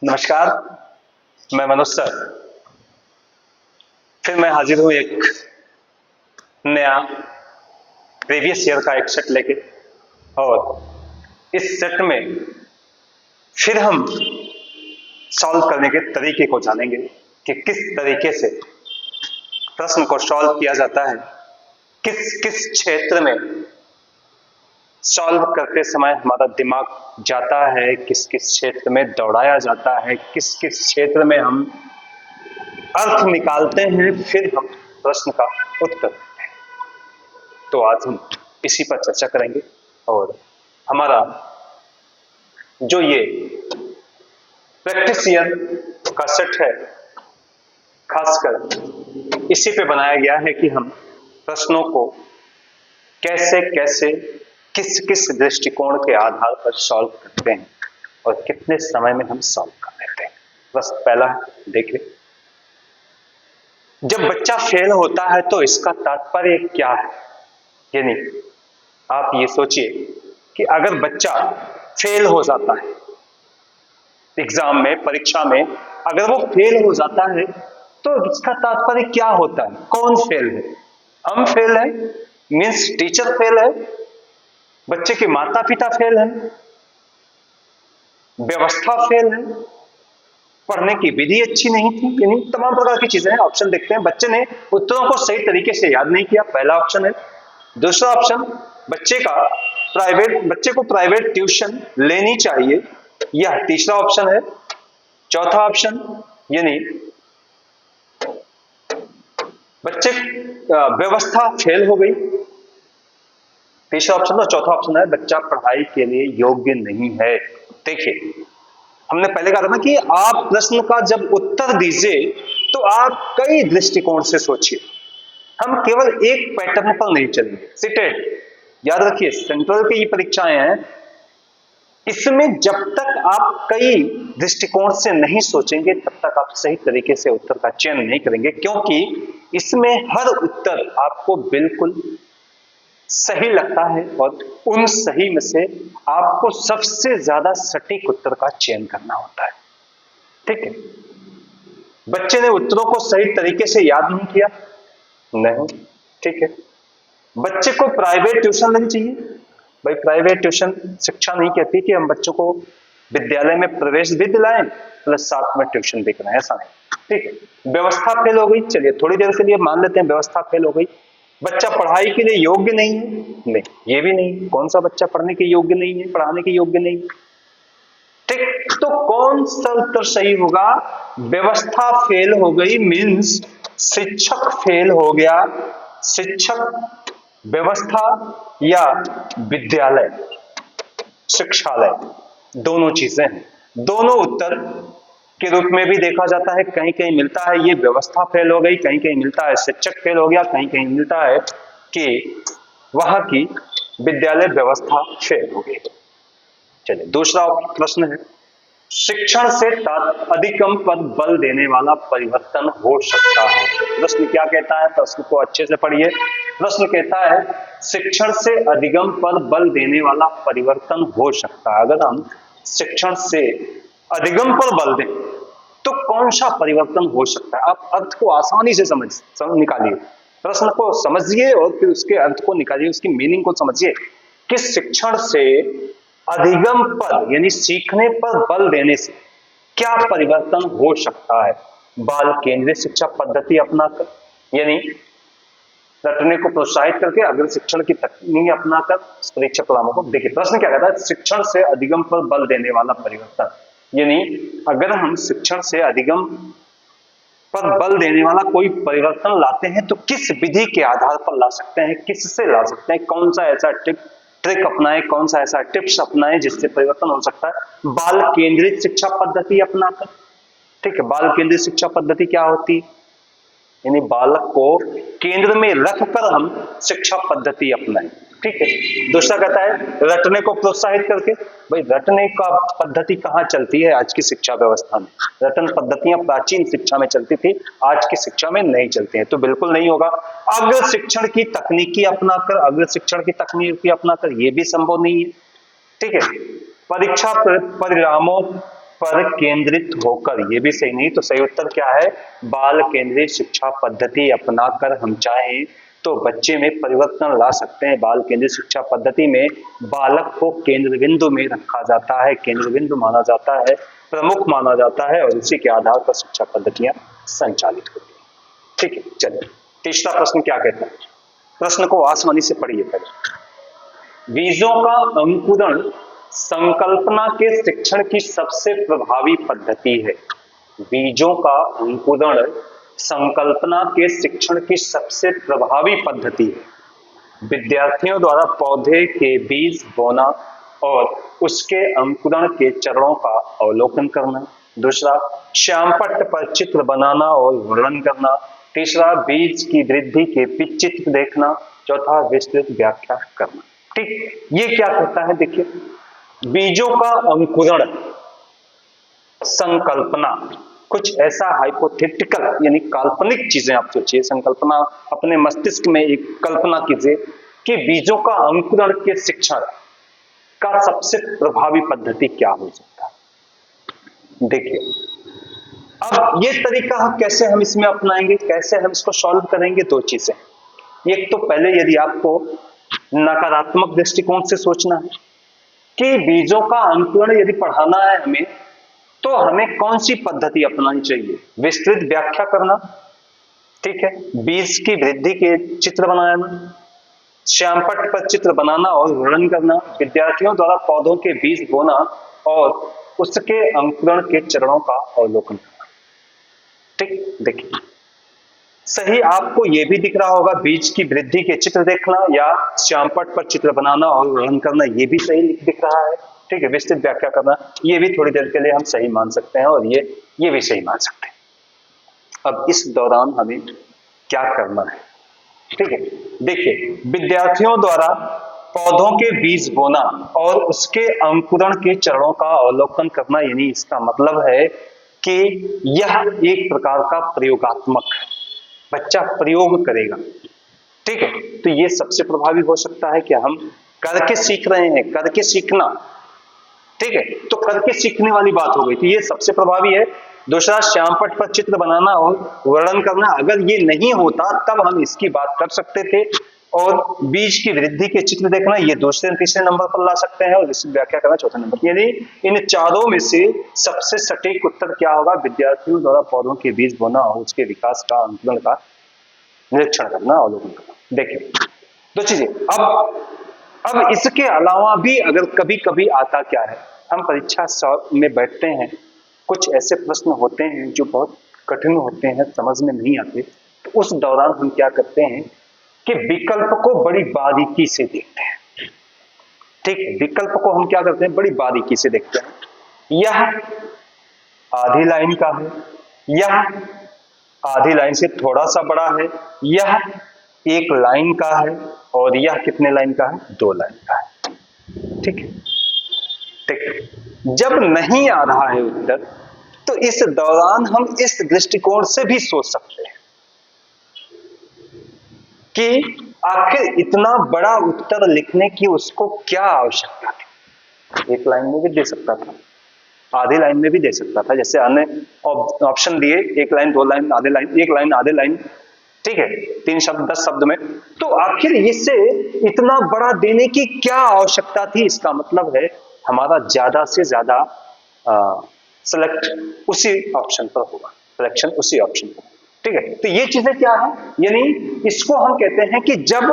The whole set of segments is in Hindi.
नमस्कार, मैं मनोज सर। फिर मैं हाजिर हूं एक नया प्रीवियस ईयर का एक सेट लेके, और इस सेट में फिर हम सॉल्व करने के तरीके को जानेंगे कि किस तरीके से प्रश्न को सॉल्व किया जाता है, किस किस क्षेत्र में सॉल्व करते समय हमारा दिमाग जाता है, किस किस क्षेत्र में दौड़ाया जाता है, किस किस क्षेत्र में हम अर्थ निकालते हैं, फिर हम प्रश्न का उत्तर देते हैं। तो आज हम इसी पर चर्चा करेंगे और हमारा जो ये प्रैक्टिस ईयर का सेट है, खासकर इसी पे बनाया गया है कि हम प्रश्नों को कैसे कैसे किस किस दृष्टिकोण के आधार पर सॉल्व करते हैं और कितने समय में हम सॉल्व कर लेते हैं। बस पहला देखिए, जब बच्चा फेल होता है तो इसका तात्पर्य क्या है। यानी आप ये सोचिए कि अगर बच्चा फेल हो जाता है एग्जाम में, परीक्षा में, अगर वो फेल हो जाता है तो इसका तात्पर्य क्या होता है। कौन फेल है? हम फेल है, मीन्स टीचर फेल है, बच्चे के माता पिता फेल है, व्यवस्था फेल है, पढ़ने की विधि अच्छी नहीं थी, यानी तमाम प्रकार की चीजें हैं। ऑप्शन देखते हैं, बच्चे ने उत्तरों को सही तरीके से याद नहीं किया, पहला ऑप्शन है। दूसरा ऑप्शन, बच्चे को प्राइवेट ट्यूशन लेनी चाहिए, यह तीसरा ऑप्शन है। चौथा ऑप्शन, यानी बच्चे व्यवस्था फेल हो गई, तीसरा ऑप्शन। और चौथा ऑप्शन है बच्चा पढ़ाई के लिए योग्य नहीं है। देखिए, हमने पहले कहा था ना कि आप प्रश्न का जब उत्तर दीजिए तो आप कई दृष्टिकोण से सोचिए, हम केवल एक पैटर्न पर नहीं चलेंगे। सीटेट याद रखिए, सेंट्रल की ये परीक्षाएं हैं, इसमें जब तक आप कई दृष्टिकोण से नहीं सोचेंगे तब तक आप सही तरीके से उत्तर का चयन नहीं करेंगे, क्योंकि इसमें हर उत्तर आपको बिल्कुल सही लगता है और उन सही में से आपको सबसे ज्यादा सटीक उत्तर का चयन करना होता है। ठीक है, बच्चे ने उत्तरों को सही तरीके से याद नहीं किया, नहीं, ठीक है। बच्चे को प्राइवेट ट्यूशन लेनी चाहिए। भाई, प्राइवेट ट्यूशन शिक्षा नहीं कहती कि हम बच्चों को विद्यालय में प्रवेश भी दिलाएं प्लस साथ में ट्यूशन भी कराएं, ऐसा नहीं। ठीक है, व्यवस्था फेल हो गई, चलिए थोड़ी देर के लिए मान लेते हैं व्यवस्था फेल हो गई। बच्चा पढ़ाई के लिए योग्य नहीं है, नहीं, ये भी नहीं। कौन सा बच्चा पढ़ने के योग्य नहीं है, पढ़ाने के योग्य नहीं? ठीक, तो कौन सा उत्तर सही होगा? व्यवस्था फेल हो गई मीन्स शिक्षक फेल हो गया। शिक्षक, व्यवस्था या विद्यालय, शिक्षालय, दोनों चीजें हैं। दोनों उत्तर के रूप में भी देखा जाता है। कहीं कहीं मिलता है ये व्यवस्था फेल हो गई, कहीं कहीं मिलता है शिक्षक फेल हो गया, कहीं कहीं मिलता है कि वहां की विद्यालय व्यवस्था फेल हो गई। चलिए, दूसरा प्रश्न है, शिक्षण से अधिगम पर बल देने वाला परिवर्तन हो सकता है। प्रश्न क्या कहता है? प्रश्न को अच्छे से पढ़िए। प्रश्न कहता है शिक्षण से अधिगम पर बल देने वाला परिवर्तन हो सकता है। अगर हम शिक्षण से अधिगम पर बल दें तो कौन सा परिवर्तन हो सकता है? आप अर्थ को आसानी से समझ निकालिए, प्रश्न को समझिए और फिर उसके अर्थ को निकालिए, उसकी मीनिंग को समझिए कि शिक्षण से अधिगम पर यानी सीखने पर बल देने से क्या परिवर्तन हो सकता है। बाल केंद्रित शिक्षा पद्धति अपनाकर, यानी रटने को प्रोत्साहित करके अग्र शिक्षण की तकनीक अपनाकर परीक्षा परिणामों को देखिए। प्रश्न क्या कहता है? शिक्षण से अधिगम पर बल देने वाला परिवर्तन, यानी अगर हम शिक्षण से अधिगम पर बल देने वाला कोई परिवर्तन लाते हैं तो किस विधि के आधार पर ला सकते हैं, किससे ला सकते हैं, कौन सा ऐसा ट्रिक अपनाएं, कौन सा ऐसा टिप्स अपनाएं जिससे परिवर्तन हो सकता है। बाल केंद्रित शिक्षा पद्धति अपनाकर। ठीक है, बाल केंद्रित शिक्षा पद्धति क्या होती है? यानी बालक को केंद्र में रखकर हम शिक्षा पद्धति अपनाएं। ठीक है। दूसरा कहता है रटने को प्रोत्साहित करके। भाई, रटने का पद्धति कहाँ चलती है आज की शिक्षा व्यवस्था में? रटन पद्धतियां प्राचीन शिक्षा में चलती थी, आज की शिक्षा में नहीं चलती हैं, तो बिल्कुल नहीं होगा। अग्र शिक्षण की तकनीकी अपनाकर, अग्र शिक्षण की तकनीकी अपनाकर, यह भी संभव नहीं है। ठीक है। परीक्षा परिणामों पर केंद्रित होकर, ये भी सही नहीं, तो सही उत्तर क्या है? बाल केंद्रित शिक्षा पद्धति अपनाकर हम चाहें तो बच्चे में परिवर्तन ला सकते हैं। बाल केंद्रित शिक्षा पद्धति में बालक को केंद्र बिंदु में रखा जाता है, केंद्र बिंदु माना जाता है, प्रमुख माना जाता है और उसी के आधार पर शिक्षा पद्धतियां संचालित होती हैं। ठीक है, चलिए तीसरा प्रश्न क्या कहता है? प्रश्न को आसमानी से पढ़िए पहले। बीजों का अंकुरण संकल्पना के शिक्षण की सबसे प्रभावी पद्धति है। बीजों का अंकुरण संकल्पना के शिक्षण की सबसे प्रभावी पद्धति है। विद्यार्थियों द्वारा पौधे के बीज बोना और उसके अंकुरण के चरणों का अवलोकन करना। दूसरा, श्यामपट्ट पर चित्र बनाना और वर्णन करना। तीसरा, बीज की वृद्धि के चित्र देखना। चौथा, विस्तृत व्याख्या करना। ठीक, ये क्या करता है? देखिए, बीजों का अंकुरण संकल्पना, कुछ ऐसा हाइपोथेटिकल यानी काल्पनिक चीजें आप सोचिए। संकल्पना, अपने मस्तिष्क में एक कल्पना कीजिए कि बीजों का अंकुरण के शिक्षण का सबसे प्रभावी पद्धति क्या हो सकता है। देखिए, अब ये तरीका कैसे हम इसमें अपनाएंगे, कैसे हम इसको सॉल्व करेंगे? दो चीजें। एक तो पहले यदि आपको नकारात्मक दृष्टिकोण से सोचना है कि बीजों का अंकुरण यदि पढ़ाना है हमें, तो हमें कौन सी पद्धति अपनानी चाहिए? विस्तृत व्याख्या करना, ठीक है, बीज की वृद्धि के चित्र बनाना, श्यामपट्ट पर चित्र बनाना और वर्णन करना, विद्यार्थियों द्वारा पौधों के बीज बोना और उसके अंकुरण के चरणों का अवलोकन करना। ठीक, देखिए, सही आपको यह भी दिख रहा होगा, बीज की वृद्धि के चित्र देखना या श्यामपट्ट पर चित्र बनाना और वर्णन करना, यह भी सही दिख रहा है। ठीक है, विस्तृत व्याख्या करना, ये भी थोड़ी देर के लिए हम सही मान सकते हैं और ये भी सही मान सकते हैं। अब इस दौरान हमें क्या करना है? ठीक है, देखिए, विद्यार्थियों द्वारा पौधों के बीज बोना और उसके अंकुरण के चरणों का अवलोकन करना, यानी इसका मतलब है कि यह एक प्रकार का प्रयोगात्मक है, बच्चा प्रयोग करेगा। ठीक है, तो ये सबसे प्रभावी हो सकता है कि हम करके सीख रहे हैं, करके सीखना। ठीक है, तो करके सीखने वाली बात हो गई, तो ये सबसे प्रभावी है। दूसरा, श्यामपट्ट पर चित्र बनाना और वर्णन करना, अगर ये नहीं होता तब हम इसकी बात कर सकते थे। और बीज की वृद्धि के चित्र देखना, ये दूसरे तीसरे नंबर पर ला सकते हैं और इसकी व्याख्या करना चौथे नंबर। यानी इन चारों में से सबसे सटीक उत्तर क्या होगा? विद्यार्थियों द्वारा पौधों के बीज बोना और उसके विकास का, अंकुरण का निरीक्षण करना, अवलोकन करना। देखिए, दो चीजें। अब इसके अलावा भी अगर कभी कभी आता क्या है, हम परीक्षा में बैठते हैं, कुछ ऐसे प्रश्न होते हैं जो बहुत कठिन होते हैं, समझ में नहीं आते, तो उस दौरान हम क्या करते हैं कि विकल्प को बड़ी बारीकी से देखते हैं। ठीक, विकल्प को हम क्या करते हैं? बड़ी बारीकी से देखते हैं। यह आधी लाइन का है, यह आधी लाइन से थोड़ा सा बड़ा है, यह एक लाइन का है और यह कितने लाइन का है? 2 लाइन का है। ठीक है, ठीक, जब नहीं आ रहा है उत्तर, तो इस दौरान हम इस दृष्टिकोण से भी सोच सकते हैं कि आखिर इतना बड़ा उत्तर लिखने की उसको क्या आवश्यकता थी? एक लाइन में भी दे सकता था, आधे लाइन में भी दे सकता था, जैसे अन्य ऑप्शन दिए, 1 लाइन, 2 लाइन, आधे लाइन, 1 लाइन, आधे लाइन। ठीक है, 3 शब्द, 10 शब्द में। तो आखिर इससे इतना बड़ा देने की क्या आवश्यकता थी? इसका मतलब है हमारा ज्यादा से ज्यादा सिलेक्ट उसी ऑप्शन पर होगा, सिलेक्शन उसी ऑप्शन पर। ठीक है, तो ये चीजें क्या है? यानी इसको हम कहते हैं कि जब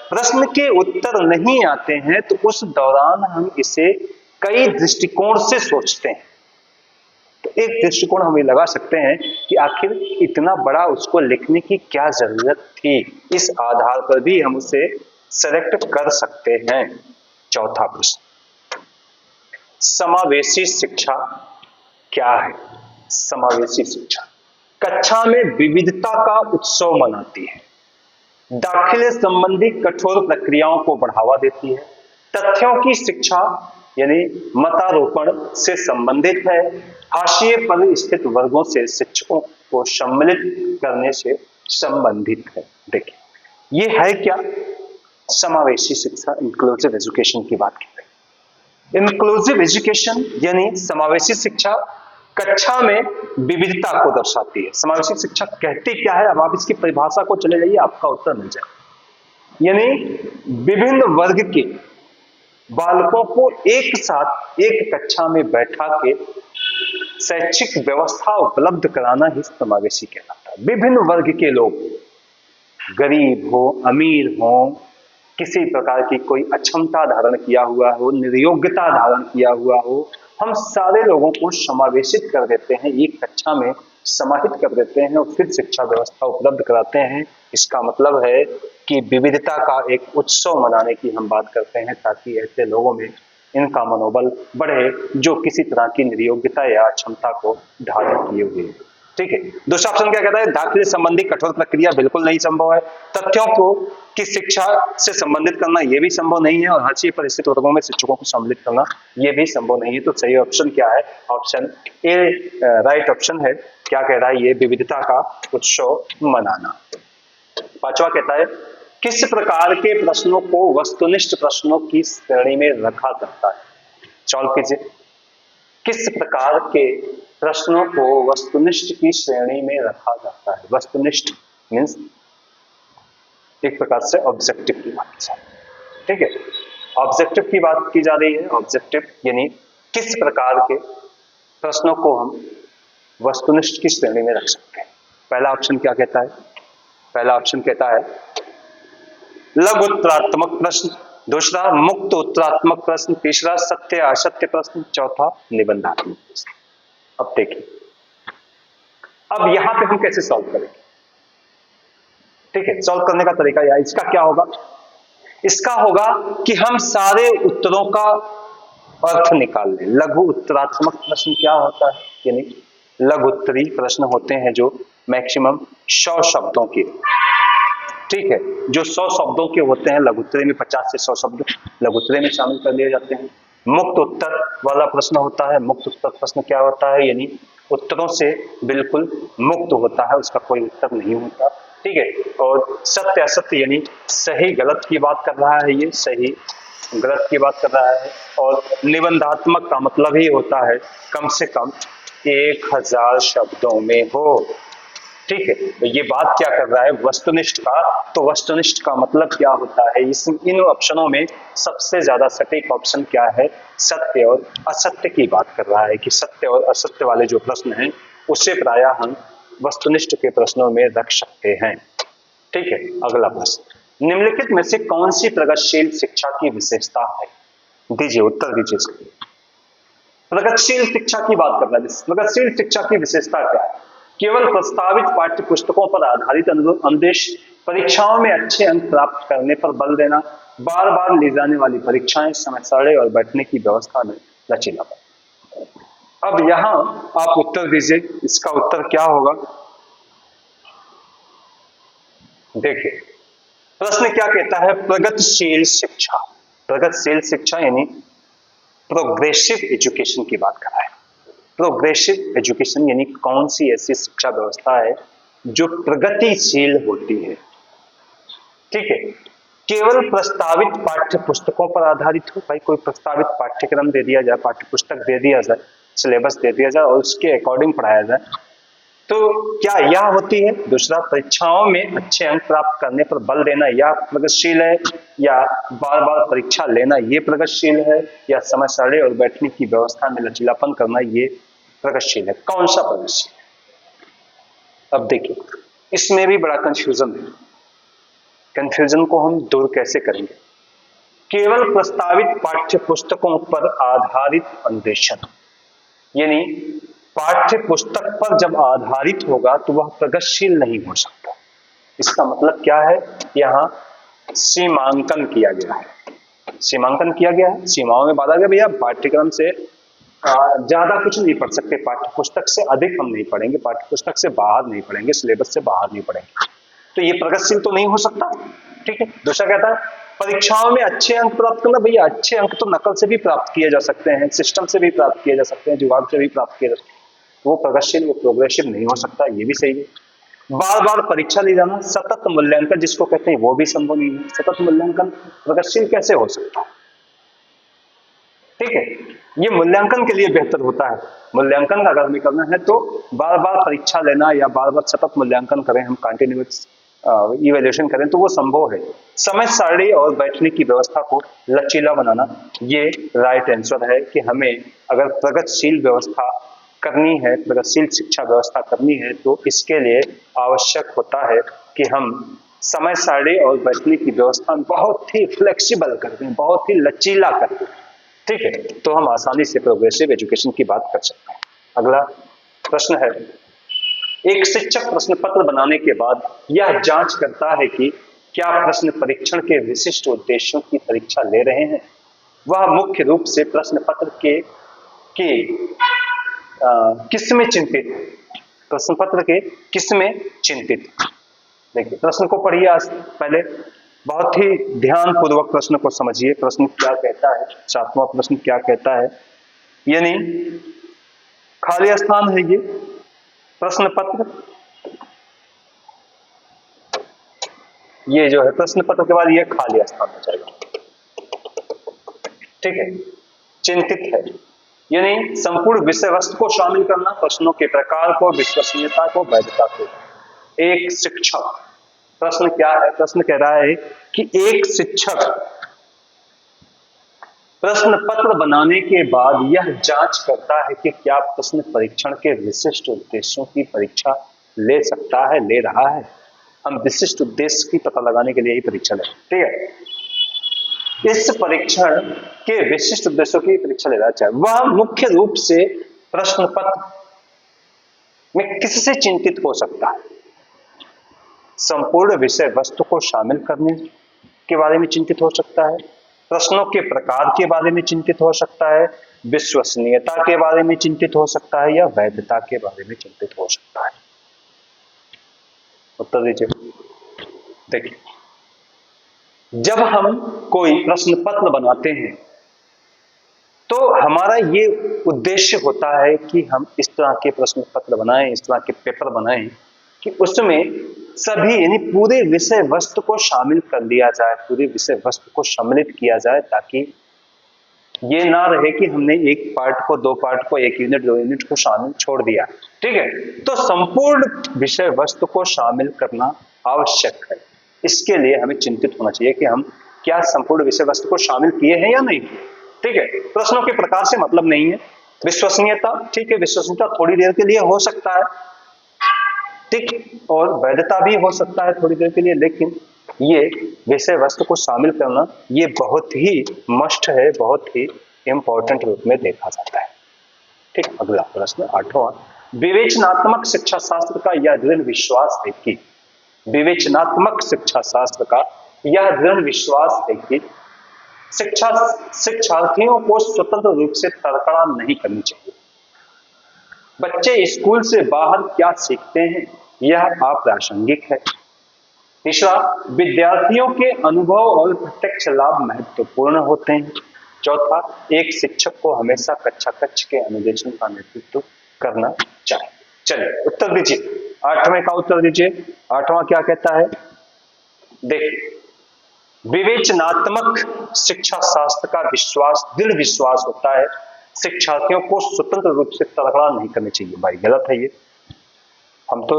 प्रश्न के उत्तर नहीं आते हैं तो उस दौरान हम इसे कई दृष्टिकोण से सोचते हैं। तो एक दृष्टिकोण हम ये लगा सकते हैं कि आखिर इतना बड़ा उसको लिखने की क्या जरूरत थी, इस आधार पर भी हम उसे सेलेक्ट कर सकते हैं। चौथा प्रश्न, समावेशी शिक्षा क्या है? समावेशी शिक्षा कक्षा में विविधता का उत्सव मनाती है, दाखिले संबंधी कठोर प्रक्रियाओं को बढ़ावा देती है, तथ्यों की शिक्षा यानी मतारोपण से संबंधित है, हाशिए पर स्थित वर्गों से शिक्षकों को सम्मिलित करने से संबंधित है। देखिए, ये है क्या? समावेशी शिक्षा, इंक्लूसिव एजुकेशन की बात की गई। इंक्लूसिव एजुकेशन यानी समावेशी शिक्षा कक्षा में विविधता को दर्शाती है। समावेशी शिक्षा कहती क्या है, अब आप इसकी परिभाषा को चले जाइए, आपका उत्तर मिल जाए। यानी विभिन्न वर्ग के बालकों को एक साथ एक कक्षा में बैठा के शैक्षिक व्यवस्था उपलब्ध कराना ही समावेशी कहलाता है। विभिन्न वर्ग के लोग, गरीब हो, अमीर हो, किसी प्रकार की कोई अक्षमता धारण किया हुआ हो, निर्योग्यता धारण किया हुआ हो, हम सारे लोगों को समावेशित कर देते हैं, एक कक्षा में समाहित कर देते हैं और फिर शिक्षा व्यवस्था उपलब्ध कराते हैं। इसका मतलब है कि विविधता का एक उत्सव मनाने की हम बात करते हैं, ताकि ऐसे लोगों में इनका मनोबल बढ़े जो किसी तरह की निर्योग्यता या क्षमता को धारण किए हुए हैं। ठीक है। दूसरा ऑप्शन क्या कहता है, दाखिले संबंधी कठोर प्रक्रिया बिल्कुल नहीं संभव है। तथ्यों को की शिक्षा से संबंधित करना यह भी संभव नहीं है और हाशिए पर स्थित वर्गों में शिक्षकों को सम्मिलित करना यह भी संभव नहीं है। तो सही ऑप्शन क्या है, ऑप्शन ए राइट ऑप्शन है। क्या कह रहा है, ये विविधता का उत्सव मनाना। पांचवा कहता है, किस प्रकार के प्रश्नों को वस्तुनिष्ठ प्रश्नों की श्रेणी में रखा जाता है। सॉल्व कीजिए। किस प्रकार के प्रश्नों को वस्तुनिष्ठ की श्रेणी में रखा जाता है। वस्तुनिष्ठ मीन्स एक प्रकार से ऑब्जेक्टिव की बात है। ठीक है, ऑब्जेक्टिव की बात की जा रही है। ऑब्जेक्टिव यानी किस प्रकार के प्रश्नों को हम वस्तुनिष्ठ की श्रेणी में रख सकते हैं। पहला ऑप्शन क्या कहता है, पहला ऑप्शन कहता है लघु उत्तरात्मक प्रश्न, दूसरा मुक्त उत्तरात्मक प्रश्न, तीसरा सत्य असत्य प्रश्न, चौथा निबंधात्मक प्रश्न। अब देखिए, अब यहां पे हम कैसे सॉल्व करेंगे। ठीक है, सॉल्व करने का तरीका या इसका क्या होगा, इसका होगा कि हम सारे उत्तरों का अर्थ निकाल लें। लघु उत्तरात्मक प्रश्न क्या होता है, यानी लघु उत्तरी प्रश्न होते हैं जो मैक्सिमम 100 शब्दों के, ठीक है, जो 100 शब्दों के होते हैं। लघुत्तरी में 50 से 100 शब्द लघुत्तरी में शामिल कर लिए जाते हैं। मुक्त उत्तर वाला प्रश्न होता है। मुक्त उत्तर प्रश्न क्या होता है, यानी उत्तरों से बिल्कुल मुक्त होता है, उसका कोई उत्तर नहीं होता। ठीक है, और सत्य असत्य यानी सही गलत की बात कर रहा है, ये सही गलत की बात कर रहा है। और निबंधात्मक का मतलब ही होता है कम से कम 1000 शब्दों में हो। ठीक है, तो ये बात क्या कर रहा है, वस्तुनिष्ठ का। तो वस्तुनिष्ठ का मतलब क्या होता है, इन ऑप्शनों में सबसे ज्यादा सटीक ऑप्शन क्या है, सत्य और असत्य की बात कर रहा है कि सत्य और असत्य वाले जो प्रश्न हैं उसे प्रायः हम वस्तुनिष्ठ के प्रश्नों में रख सकते हैं। ठीक है, अगला प्रश्न, निम्नलिखित में से कौन सी प्रगतिशील शिक्षा की विशेषता है। दीजिए उत्तर दीजिए। प्रगतिशील शिक्षा की बात कर रहा है। प्रगतिशील शिक्षा की विशेषता क्या है, केवल प्रस्तावित पाठ्य पुस्तकों पर आधारित अनुदेश, परीक्षाओं में अच्छे अंक प्राप्त करने पर बल देना, बार बार ली जाने वाली परीक्षाएं, समय सारणी और बैठने की व्यवस्था में लचीलापन। अब यहां आप उत्तर दीजिए, इसका उत्तर क्या होगा। देखिए प्रश्न क्या कहता है, प्रगतिशील शिक्षा। प्रगतिशील शिक्षा यानी प्रोग्रेसिव एजुकेशन की बात कर रहा है। प्रोग्रेसिव एजुकेशन यानी कौन सी ऐसी शिक्षा व्यवस्था है जो प्रगतिशील होती है। ठीक है, केवल प्रस्तावित पाठ्य पुस्तकों पर आधारित हो। भाई कोई प्रस्तावित पाठ्यक्रम दे दिया जाए, पाठ्य पुस्तक दे दिया जाए, सिलेबस दे दिया जाए और उसके अकॉर्डिंग पढ़ाया जाए, तो क्या यह होती है। दूसरा, परीक्षाओं में अच्छे अंक प्राप्त करने पर बल देना, यह प्रगतिशील है। या बार बार परीक्षा लेना, ये प्रगतिशील है। या समय सारणी और बैठने की व्यवस्था में लचीलापन करना, ये प्रगतिशील है। कौन सा प्रगतिशील है। अब देखिए इसमें भी बड़ा कंफ्यूजन है। कंफ्यूजन को हम दूर कैसे करेंगे। केवल प्रस्तावित पाठ्य पुस्तकों पर आधारित अन्वेषण, यानी पाठ्य पुस्तक पर जब आधारित होगा तो वह प्रगतिशील नहीं हो सकता। इसका मतलब क्या है, यहां सीमांकन किया गया है। सीमांकन किया गया है, सीमाओं में बांधा गया, भैया पाठ्यक्रम से ज्यादा कुछ नहीं पढ़ सकते, पाठ्य पुस्तक से अधिक हम नहीं पढ़ेंगे, पाठ्य पुस्तक से बाहर नहीं पढ़ेंगे, सिलेबस से बाहर नहीं पढ़ेंगे, तो ये प्रगतिशील तो नहीं हो सकता। ठीक है, दूसरा कहता है परीक्षाओं में अच्छे अंक प्राप्त करना। भैया अच्छे अंक तो नकल से भी प्राप्त किए जा सकते हैं, सिस्टम से भी प्राप्त किए जा सकते हैं, जुगाड़ से भी प्राप्त किए जा सकते हैं। वो प्रगतिशील, वो प्रोग्रेसिव नहीं हो सकता, ये भी सही है। बार बार परीक्षा ली जाना, सतत मूल्यांकन जिसको कहते हैं, वो भी संभव नहीं है। सतत मूल्यांकन प्रगतिशील कैसे हो सकता है। ठीक है, ये मूल्यांकन के लिए बेहतर होता है। मूल्यांकन अगर हमें करना है तो बार बार परीक्षा लेना या बार बार सतत मूल्यांकन करें, हम कंटिन्यूअस इवैल्यूएशन करें तो वो संभव है। समय सारणी और बैठने की व्यवस्था को लचीला बनाना, ये राइट आंसर है कि हमें अगर प्रगतिशील व्यवस्था करनी है, प्रगतिशील शिक्षा व्यवस्था करनी है तो इसके लिए आवश्यक होता है कि हम समय सारणी और बैठने की व्यवस्था बहुत ही फ्लेक्सिबल कर दें, बहुत ही लचीला कर दें। ठीक है, तो हम आसानी से प्रोग्रेसिव एजुकेशन की बात कर सकते हैं। अगला प्रश्न है, एक शिक्षक प्रश्न पत्र बनाने के बाद यह जांच करता है कि क्या प्रश्न परीक्षण के विशिष्ट उद्देश्यों की परीक्षा ले रहे हैं। वह मुख्य रूप से प्रश्न पत्र के किस में चिंतित है, प्रश्न पत्र के किस में चिंतित। देखिए प्रश्न को पढ़िए आज पहले, बहुत ही ध्यान पूर्वक प्रश्न को समझिए, प्रश्न क्या कहता है, 7वां प्रश्न क्या कहता है। यानी खाली स्थान है ये प्रश्न पत्र, ये जो है प्रश्न पत्र के बाद ये खाली स्थान हो जाएगा। ठीक है, चिंतित है यानी संपूर्ण विषय वस्तु को शामिल करना, प्रश्नों के प्रकार को, विश्वसनीयता को, वैधता को। एक शिक्षक, प्रश्न क्या है, प्रश्न कह रहा है कि एक शिक्षक प्रश्न पत्र बनाने के बाद यह जांच करता है कि क्या प्रश्न परीक्षण के विशिष्ट उद्देश्यों की परीक्षा ले सकता है, ले रहा है। हम विशिष्ट उद्देश्य की पता लगाने के लिए ही परीक्षा ले, ठीक है, इस परीक्षण के विशिष्ट उद्देश्यों की परीक्षा ले रहा है। वह मुख्य रूप से प्रश्न पत्र में किससे चिंतित हो सकता है, संपूर्ण विषय वस्तु को शामिल करने के बारे में चिंतित हो सकता है, प्रश्नों के प्रकार के बारे में चिंतित हो सकता है, विश्वसनीयता के बारे में चिंतित हो सकता है, या वैधता के बारे में चिंतित हो सकता है। उत्तर दीजिए। देखिए, जब हम कोई प्रश्न पत्र बनाते हैं तो हमारा ये उद्देश्य होता है कि हम इस तरह के प्रश्न पत्र बनाएं, इस तरह के पेपर बनाएं कि उसमें सभी यानी पूरे विषय वस्तु को शामिल कर लिया जाए, पूरे विषय वस्तु को सम्मिलित किया जाए, ताकि ये ना रहे कि हमने एक पार्ट को, दो पार्ट को, एक यूनिट, दो यूनिट को शामिल छोड़ दिया। ठीक है, तो संपूर्ण विषय वस्तु को शामिल करना आवश्यक है। इसके लिए हमें चिंतित होना चाहिए कि हम क्या संपूर्ण विषय वस्तु को शामिल किए हैं या नहीं। ठीक है, प्रश्नों के प्रकार से मतलब नहीं है। विश्वसनीयता, ठीक है, विश्वसनीयता थोड़ी देर के लिए हो सकता है, ठीक, और वैधता भी हो सकता है थोड़ी देर के लिए, लेकिन ये विषय वस्तु को शामिल करना ये बहुत ही मस्ट है, बहुत ही इंपॉर्टेंट रूप में देखा जाता है। ठीक, अगला प्रश्न 8वां, विवेचनात्मक शिक्षा शास्त्र का यह दृढ़ विश्वास है कि, विवेचनात्मक शिक्षा शास्त्र का यह दृढ़ विश्वास है कि शिक्षार्थियों को स्वतंत्र रूप से तर्कना नहीं करनी चाहिए। बच्चे स्कूल से बाहर क्या सीखते हैं यह अप्रासंगिक है। तीसरा, विद्यार्थियों के अनुभव और प्रत्यक्ष लाभ महत्वपूर्ण होते हैं। चौथा, एक शिक्षक को हमेशा कक्षा कक्ष के अनुदेशन का नेतृत्व करना चाहिए। चलिए उत्तर दीजिए, 8वें का उत्तर दीजिए। 8वां क्या कहता है, देखिए, विवेचनात्मक शिक्षा शास्त्र का विश्वास, दृढ़ विश्वास होता है शिक्षार्थियों को स्वतंत्र रूप से तर्कना नहीं करनी चाहिए। भाई गलत है ये, हम तो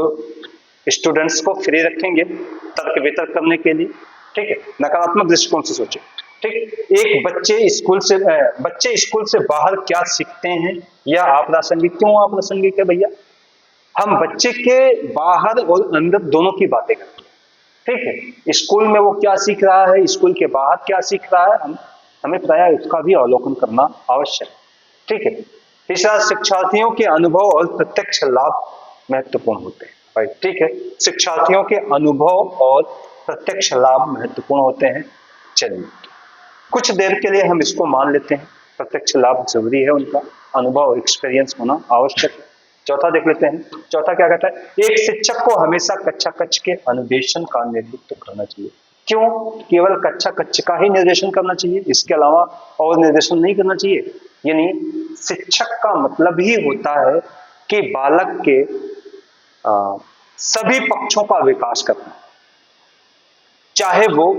स्टूडेंट्स को फ्री रखेंगे तर्क वितर्क करने के लिए। ठीक है, नकारात्मक दृष्टिकोण से सोचे। ठीक, एक बच्चे स्कूल से बाहर क्या सीखते हैं यह अप्रासंगिक। क्यों अप्रासंगिक है भैया, हम बच्चे के बाहर और अंदर दोनों की बातें करते हैं। ठीक है, स्कूल में वो क्या सीख रहा है, स्कूल के बाहर क्या सीख रहा है, हमें प्रायः उसका भी अवलोकन करना आवश्यक है। ठीक है, तीसरा, शिक्षार्थियों के अनुभव और प्रत्यक्ष लाभ महत्वपूर्ण होते हैं। भाई ठीक है, शिक्षार्थियों के अनुभव और प्रत्यक्ष लाभ महत्वपूर्ण होते हैं। चलिए कुछ देर के लिए हम इसको मान लेते हैं, प्रत्यक्ष लाभ जरूरी है, उनका अनुभव एक्सपीरियंस होना आवश्यक है। चौथा देख लेते हैं, चौथा क्या कहता है, एक शिक्षक को हमेशा कक्षा कक्ष के अनुदेशन का नेतृत्व करना चाहिए। क्यों केवल कक्षा कक्ष का ही निर्देशन करना चाहिए, इसके अलावा और निर्देशन नहीं करना चाहिए। यानी शिक्षक का मतलब ही होता है कि बालक के सभी पक्षों का विकास करना, चाहे वो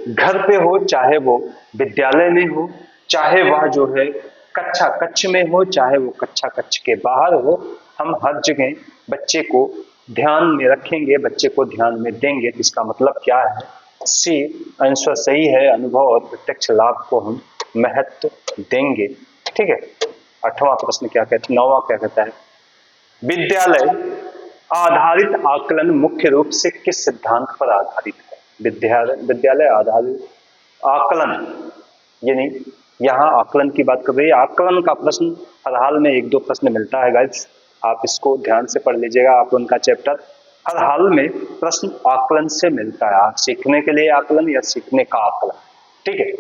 घर पे हो, चाहे वो विद्यालय में हो, चाहे वह जो है कक्षा कक्ष में हो चाहे वो कक्षा कक्ष के बाहर हो, हम हर जगह बच्चे को ध्यान में रखेंगे, बच्चे को ध्यान में देंगे। इसका मतलब क्या है? सी आंसर सही है, अनुभव और प्रत्यक्ष लाभ को हम महत्व देंगे। ठीक है, 8वां प्रश्न क्या कहता है, 9वां क्या कहता है? विद्यालय आधारित आकलन मुख्य रूप से किस सिद्धांत पर आधारित है? विद्यालय आधारित आकलन, यानी यहाँ आकलन की बात कर रही है। आकलन का प्रश्न हर हाल में 1-2 प्रश्न मिलता है गाइस, आप इसको ध्यान से पढ़ लीजिएगा। आकलन का चैप्टर हर हाल में प्रश्न आकलन से मिलता है, आप सीखने के लिए आकलन या सीखने का आकलन। ठीक है,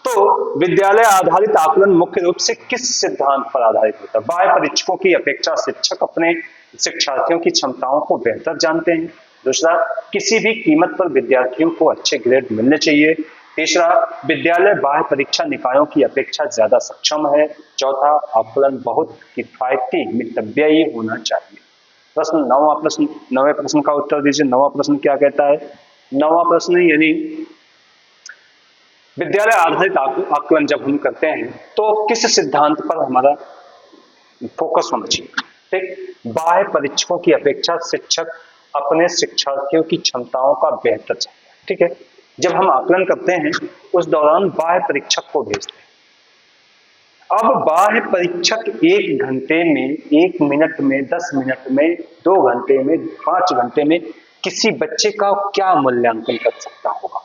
तो विद्यालय आधारित आकलन मुख्य रूप से किस सिद्धांत पर आधारित होता है? बाह्य परीक्षकों की अपेक्षा शिक्षक अपने शिक्षार्थियों की क्षमताओं को बेहतर जानते हैं। दूसरा, किसी भी कीमत पर विद्यार्थियों को अच्छे ग्रेड मिलने चाहिए। तीसरा, विद्यालय बाह्य परीक्षा निकायों की अपेक्षा ज्यादा सक्षम है। चौथा, आकलन बहुत किफायती मितव्ययी होना चाहिए। प्रश्न 9वां प्रश्न, 9वें प्रश्न का उत्तर दीजिए। 9वां प्रश्न क्या कहता है? 9वां प्रश्न यानी विद्यालय आधारित आकलन जब हम करते हैं तो किस सिद्धांत पर हमारा फोकस होना चाहिए? ठीक, बाह्य परीक्षकों की अपेक्षा शिक्षक अपने शिक्षार्थियों की क्षमताओं का बेहतर चाहिए। ठीक है, जब हम आकलन करते हैं उस दौरान बाह्य परीक्षक को भेजते हैं। अब बाह्य परीक्षक 1 घंटे में, 1 मिनट में, 10 मिनट में, 2 घंटे में, 5 घंटे में किसी बच्चे का क्या मूल्यांकन कर सकता होगा?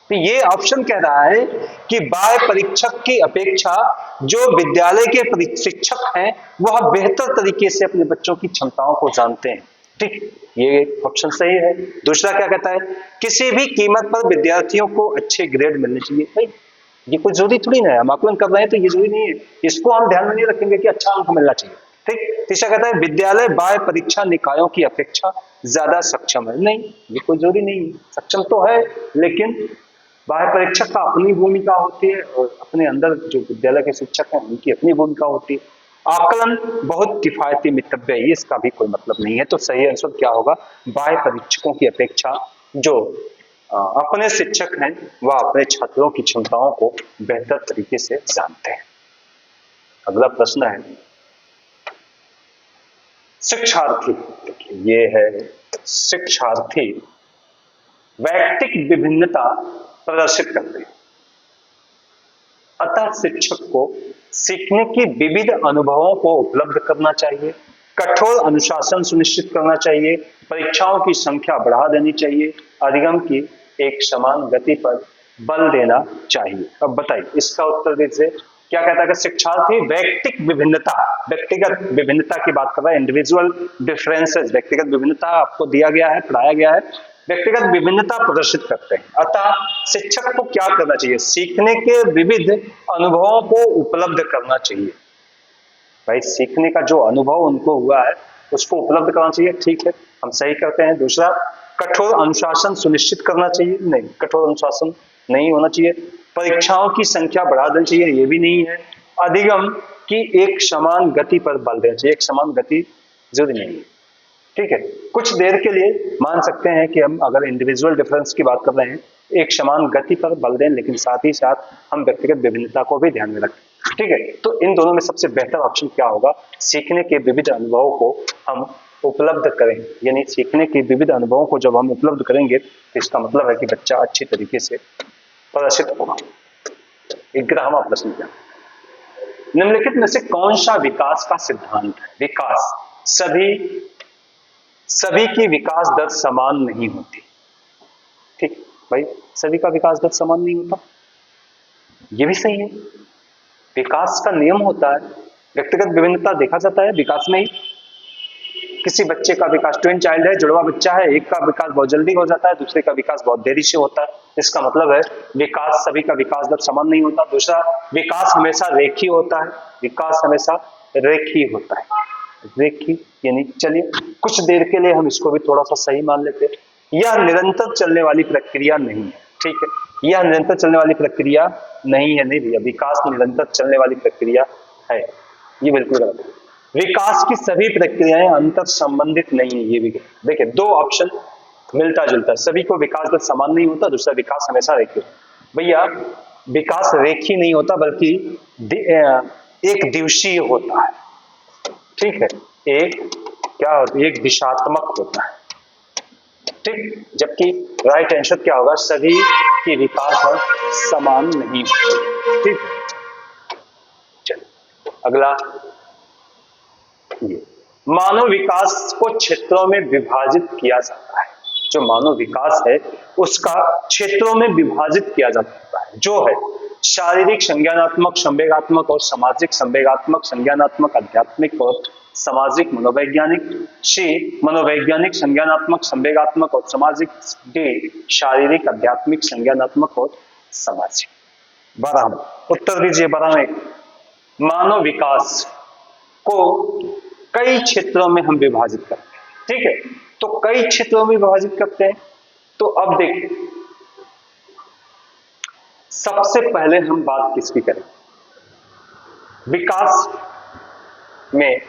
तो ये ऑप्शन कह रहा है कि बाह्य परीक्षक की अपेक्षा जो विद्यालय के शिक्षक हैं वह बेहतर तरीके से अपने बच्चों की क्षमताओं को जानते हैं। ठीक, ये ऑप्शन सही है। दूसरा क्या कहता है? किसी भी कीमत पर विद्यार्थियों को अच्छे ग्रेड मिलने चाहिए। भाई ये कोई जरूरी थोड़ी ना है, हम आकलन कर रहे हैं तो ये जरूरी नहीं है, इसको हम ध्यान में नहीं रखेंगे कि अच्छा अंक मिलना चाहिए। ठीक, तीसरा कहता है विद्यालय बाह्य परीक्षा निकायों की अपेक्षा ज्यादा सक्षम है। नहीं, ये कोई जरूरी नहीं है, सक्षम तो है लेकिन बाह्य परीक्षक का अपनी भूमिका होती है और अपने अंदर जो विद्यालय के शिक्षक हैं उनकी अपनी भूमिका होती है। आकलन बहुत किफायती मितव्य है, इसका भी कोई मतलब नहीं है। तो सही आंसर क्या होगा? बाह्य परीक्षकों की अपेक्षा जो अपने शिक्षक हैं वह अपने छात्रों की क्षमताओं को बेहतर तरीके से जानते हैं। अगला प्रश्न है शिक्षार्थी, ये है शिक्षार्थी वैयक्तिक विभिन्नता प्रदर्शित करते हैं, अतः शिक्षक को सीखने की विविध अनुभवों को उपलब्ध करना चाहिए, कठोर अनुशासन सुनिश्चित करना चाहिए, परीक्षाओं की संख्या बढ़ा देनी चाहिए, अधिगम की एक समान गति पर बल देना चाहिए। अब बताइए इसका उत्तर दीजिए। क्या कहता है कि शिक्षार्थी वैयक्तिक विभिन्नता, व्यक्तिगत विभिन्नता की बात कर रहा है, इंडिविजुअल डिफरेंसेस, व्यक्तिगत विभिन्नता आपको दिया गया है, पढ़ाया गया है, व्यक्तिगत विभिन्नता प्रदर्शित करते हैं। अतः शिक्षक को क्या करना चाहिए? सीखने के विविध अनुभवों को उपलब्ध करना चाहिए। भाई सीखने का जो अनुभव उनको हुआ है उसको उपलब्ध करना चाहिए। ठीक है, हम सही करते हैं। दूसरा, कठोर अनुशासन सुनिश्चित करना चाहिए। नहीं, कठोर अनुशासन नहीं होना चाहिए। परीक्षाओं की संख्या बढ़ा देनी चाहिए, ये भी नहीं है। अधिगम की एक समान गति पर बल देना चाहिए, एक समान गति जरूरी नहीं है। ठीक है, कुछ देर के लिए मान सकते हैं कि हम अगर इंडिविजुअल डिफरेंस की बात कर रहे हैं, एक समान गति पर बल दें, लेकिन साथ ही साथ हम व्यक्तिगत विभिन्नता को भी ध्यान में रखें। ठीक है, तो इन दोनों में सबसे बेहतर ऑप्शन क्या होगा? सीखने के विविध अनुभवों को हम उपलब्ध करें, यानी सीखने के विविध अनुभवों को जब हम उपलब्ध करेंगे तो इसका मतलब है कि बच्चा अच्छी तरीके से प्रदर्शित होगा। 11वां प्रश्न क्या? निम्नलिखित में से कौन सा विकास का सिद्धांत है? विकास, सभी की विकास दर समान नहीं होती। ठीक भाई, सभी का विकास दर समान नहीं होता, ये भी सही है। विकास का नियम होता है, व्यक्तिगत विभिन्नता देखा जाता है विकास में ही। किसी बच्चे का विकास, ट्विन चाइल्ड है, जुड़वा बच्चा है, एक का विकास बहुत जल्दी हो जाता है, दूसरे का विकास बहुत देरी से होता है। इसका मतलब है विकास, सभी का विकास दर समान नहीं होता। दूसरा, विकास हमेशा रेखीय होता है, विकास हमेशा रेखीय होता है। रेखीय यानी चलिए कुछ देर के लिए हम इसको भी थोड़ा सा सही मान लेते हैं, यह निरंतर चलने वाली प्रक्रिया नहीं है। ठीक है, यह निरंतर चलने वाली प्रक्रिया नहीं है। नहीं भैया, विकास निरंतर चलने वाली प्रक्रिया है, ये बिल्कुल गलत है। विकास की सभी प्रक्रियाएं अंतर संबंधित नहीं है, ये भी देखिए, 2 ऑप्शन मिलता जुलता है। सभी को विकास दर समान नहीं होता, दूसरा विकास हमेशा रेखीय। भैया विकास रेखीय नहीं होता बल्कि एक दिवसीय होता है, ठीक है। एक क्या होता है, एक दिशात्मक होता है, ठीक। जबकि राइट आंसर क्या होगा, सभी की विकास दर समान नहीं होती, ठीक है। चलिए अगला, ये मानव विकास को क्षेत्रों में विभाजित किया जाता है। जो मानव विकास है उसका क्षेत्रों में विभाजित किया जा सकता है, जो है शारीरिक, संज्ञानात्मक, संवेगात्मक और सामाजिक। संवेगात्मक, संज्ञानात्मक, आध्यात्मिक और सामाजिक। मनोवैज्ञानिक, सी मनोवैज्ञानिक, संज्ञानात्मक, संवेगात्मक और सामाजिक। डी शारीरिक, आध्यात्मिक, संज्ञानात्मक और सामाजिक। 12 उत्तर दीजिए। 12 मानव विकास को कई क्षेत्रों में हम विभाजित करते हैं, ठीक है। तो कई क्षेत्रों में विभाजित करते हैं। तो अब देखिए, सबसे पहले हम बात किसकी करें, विकास में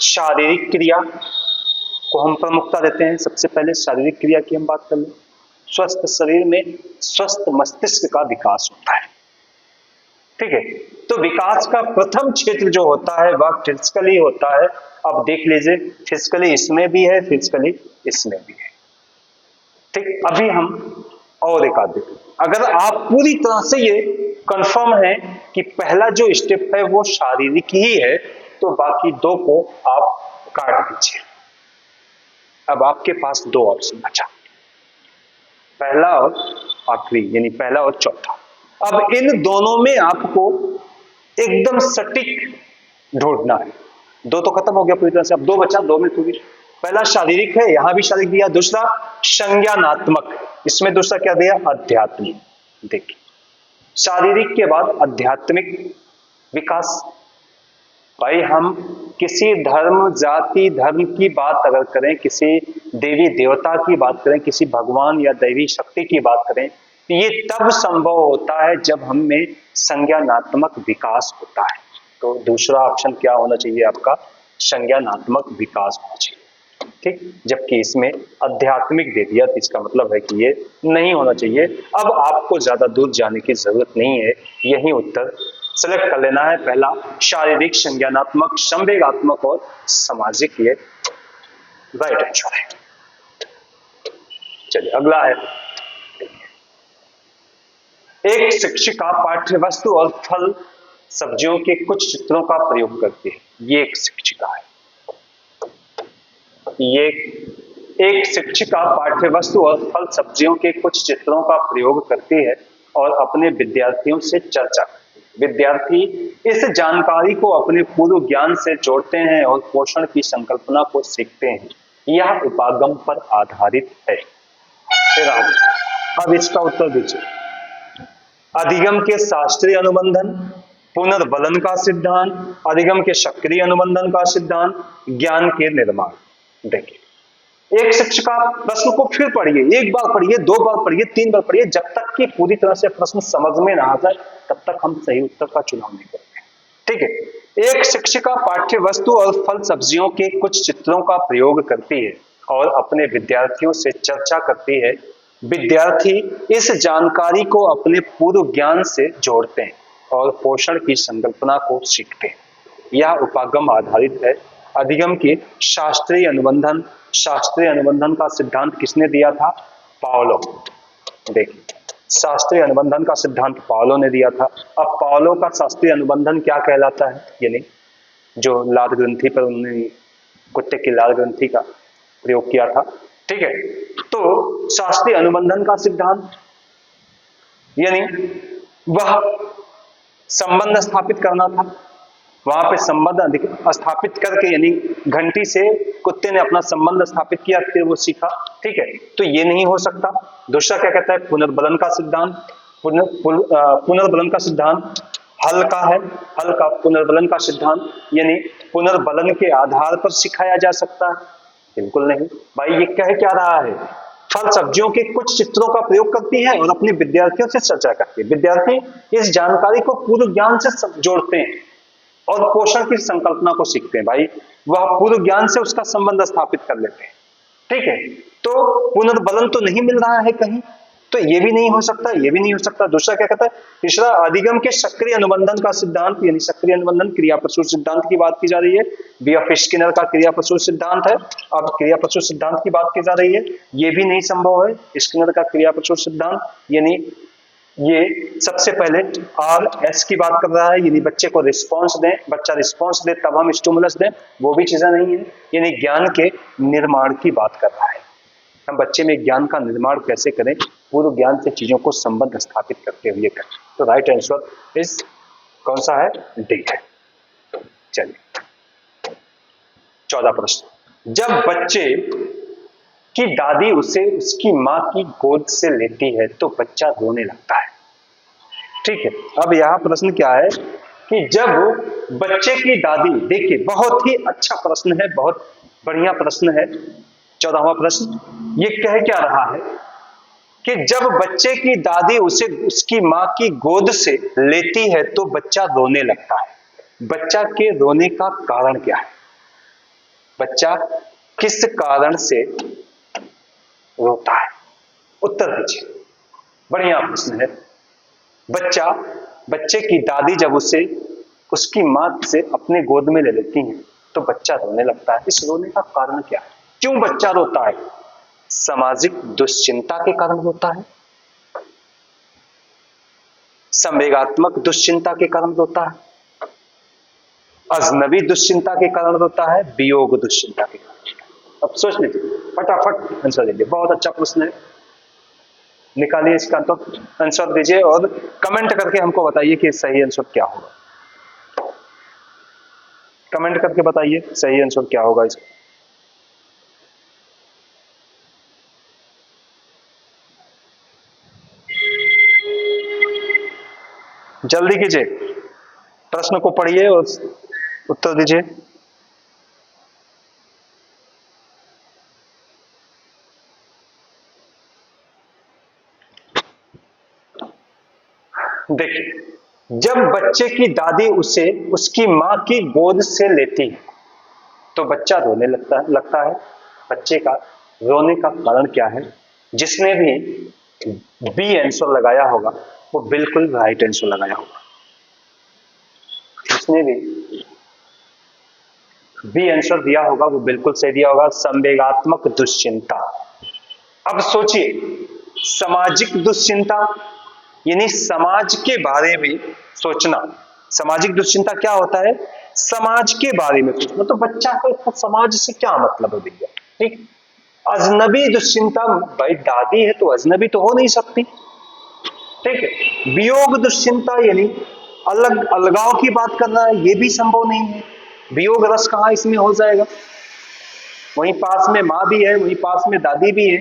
शारीरिक क्रिया को हम प्रमुखता देते हैं। सबसे पहले शारीरिक क्रिया की हम बात कर लें। स्वस्थ शरीर में स्वस्थ मस्तिष्क का विकास होता है, ठीक है। तो विकास का प्रथम क्षेत्र जो होता है वह फिजिकली होता है। अब देख लीजिए, फिजिकली इसमें भी है, फिजिकली इसमें भी है, ठीक। अभी हम और एक आध देखें। अगर आप पूरी तरह से ये कंफर्म है कि पहला जो स्टेप है वो शारीरिक ही है, तो बाकी दो को आप काट दीजिए। अब आपके पास दो ऑप्शन बचा, पहला और आखिरी, यानी पहला और चौथा। अब इन दोनों में आपको एकदम सटीक ढूंढना है। दो तो खत्म हो गया पूरी तरह से, अब दो बचा, दो में पूरी। पहला शारीरिक है, यहां भी शारीरिक दिया। दूसरा संज्ञानात्मक, इसमें दूसरा क्या दिया, आध्यात्मिक। देखिए, शारीरिक के बाद आध्यात्मिक विकास। भाई हम किसी धर्म, जाति, धर्म की बात अगर करें, किसी देवी देवता की बात करें, किसी भगवान या दैवी शक्ति की बात करें, तो ये तब संभव होता है जब हम में संज्ञानात्मक विकास होता है। तो दूसरा ऑप्शन क्या होना चाहिए आपका, संज्ञानात्मक विकास होना चाहिए, ठीक। जबकि इसमें आध्यात्मिक दे दिया, तो इसका मतलब है कि ये नहीं होना चाहिए। अब आपको ज्यादा दूर जाने की जरूरत नहीं है, यही उत्तर सेलेक्ट कर लेना है। पहला शारीरिक, संज्ञानात्मक, संवेगात्मक और सामाजिक, ये राइट आंसर है। चलिए अगला है, एक शिक्षिका पाठ्य वस्तु और फल सब्जियों के कुछ चित्रों का प्रयोग करती है। ये एक शिक्षिका है, ये एक शिक्षिका पाठ्य वस्तु और फल सब्जियों के कुछ चित्रों का प्रयोग करती है और अपने विद्यार्थियों से चर्चा करती है। विद्यार्थी इस जानकारी को अपने पूर्व ज्ञान से जोड़ते हैं और पोषण की संकल्पना को सीखते हैं। यह उपागम पर आधारित है। फिर अब इसका उत्तर दीजिए। अधिगम के शास्त्रीय अनुबंधन, पुनर्बलन का सिद्धांत, अधिगम के सक्रिय अनुबंधन का सिद्धांत, ज्ञान के निर्माण। देखिए, एक शिक्षिका प्रश्न को फिर पढ़िए, एक बार पढ़िए, दो बार पढ़िए, तीन बार पढ़िए, जब तक कि पूरी तरह से प्रश्न समझ में ना आ जाए तब तक हम सही उत्तर का चुनाव नहीं करते, ठीक है। एक शिक्षिका पाठ्य वस्तु और फल सब्जियों के कुछ चित्रों का प्रयोग करती है और अपने विद्यार्थियों से चर्चा करती है। विद्यार्थी इस जानकारी को अपने पूर्व ज्ञान से जोड़ते हैं और पोषण की संकल्पना को सीखते हैं। यह उपागम आधारित है। अधिगम की शास्त्रीय अनुबंधन, शास्त्रीय अनुबंधन का सिद्धांत किसने दिया था, पावलो। देखिए, शास्त्रीय अनुबंधन का सिद्धांत पावलो ने दिया था। अब पावलो का शास्त्रीय अनुबंधन क्या कहलाता है, यानी जो लाल ग्रंथि पर उन्होंने कुत्ते की लाल ग्रंथि का प्रयोग किया था, ठीक है। तो शास्त्रीय अनुबंधन का सिद्धांत यानी वह संबंध स्थापित करना था, वहां पे संबंध स्थापित करके, यानी घंटी से कुत्ते ने अपना संबंध स्थापित किया, फिर वो सीखा, ठीक है। तो ये नहीं हो सकता। दूसरा क्या कहता है, पुनर्बलन का सिद्धांत। पुनर्बलन का सिद्धांत हल का है, हल का पुनर्बलन का सिद्धांत, यानी पुनर्बलन के आधार पर सिखाया जा सकता है, बिल्कुल नहीं। भाई ये कह क्या रहा है, फल सब्जियों के कुछ चित्रों का प्रयोग करती है और अपने विद्यार्थियों से चर्चा करती है। विद्यार्थी इस जानकारी को पूर्व ज्ञान से जोड़ते हैं और पोषण की संकल्पना को सीखते हैं। भाई वह पूर्व ज्ञान से उसका संबंध स्थापित कर लेते हैं, ठीक है। तो पुनर्बलन तो नहीं मिल रहा है कहीं, तो ये भी नहीं हो सकता, ये भी नहीं हो सकता। दूसरा क्या कहता है, तीसरा अधिगम के सक्रिय अनुबंधन का सिद्धांत, यानी सक्रिय अनुबंधन क्रिया प्रसूत सिद्धांत की बात की जा रही है। बी.एफ. स्किनर का क्रिया प्रसूत सिद्धांत है, अब क्रिया प्रसूत सिद्धांत की बात की जा रही है। ये भी नहीं संभव है स्किनर का क्रिया प्रसूत सिद्धांत, यानी ये सबसे पहले RS की बात कर रहा है, यानी बच्चे को रिस्पॉन्स दें, बच्चा रिस्पॉन्स दे तब हम स्टिमुलस दें, वो भी चीजें नहीं है। यानी ज्ञान के निर्माण की बात कर रहा है, हम बच्चे में ज्ञान का निर्माण कैसे करें, पूर्व ज्ञान से चीजों को संबंध स्थापित करते हुए करें। तो राइट आंसर इस कौन सा है, डी है। चलिए 14 प्रश्न, जब बच्चे की दादी उसे उसकी मां की गोद से लेती है तो बच्चा रोने लगता है। ठीक है, अब यहां प्रश्न क्या है कि जब बच्चे की दादी, देखिए बहुत ही अच्छा प्रश्न है, बहुत बढ़िया प्रश्न है। 14वां प्रश्न ये कह क्या रहा है कि जब बच्चे की दादी उसे उसकी मां की गोद से लेती है तो बच्चा रोने लगता है। बच्चा के रोने का कारण क्या है, बच्चा किस कारण से रोता है, उत्तर दीजिए। बढ़िया प्रश्न है। बच्चे की दादी जब उसे उसकी मां से अपने गोद में ले लेती हैं तो बच्चा रोने लगता है। इस रोने का कारण क्या है, क्यों बच्चा रोता है? सामाजिक दुश्चिंता के कारण रोता है, संवेगात्मक दुश्चिंता के कारण रोता है, अजनबी दुश्चिंता के कारण रोता है, वियोग दुश्चिंता के कारण। अब सोच लीजिए, फटाफट आंसर दीजिए। बहुत अच्छा प्रश्न है, निकालिए इसका तो आंसर दीजिए और कमेंट करके हमको बताइए कि सही आंसर क्या होगा। कमेंट करके बताइए सही आंसर क्या होगा इसका। जल्दी कीजिए, प्रश्न को पढ़िए और उत्तर दीजिए। देखिए, जब बच्चे की दादी उसे उसकी मां की गोद से लेती है तो बच्चा रोने लगता है। बच्चे का रोने का कारण क्या है? जिसने भी बी आंसर लगाया होगा वो बिल्कुल राइट आंसर लगाया होगा। जिसने भी बी आंसर दिया होगा वो बिल्कुल सही दिया होगा, संवेगात्मक दुश्चिंता। अब सोचिए, सामाजिक दुश्चिंता यानी समाज के बारे में सोचना। सामाजिक दुश्चिंता क्या होता है? समाज के बारे में सोचना। तो बच्चा को समाज से क्या मतलब है भैया? ठीक। अजनबी दुश्चिंता, भाई दादी है तो अजनबी तो हो नहीं सकती। ठीक है। वियोग दुश्चिंता यानी अलगाव की बात करना, ये भी संभव नहीं है। वियोग रस कहां इसमें हो जाएगा? वहीं पास में मां भी है, वहीं पास में दादी भी है,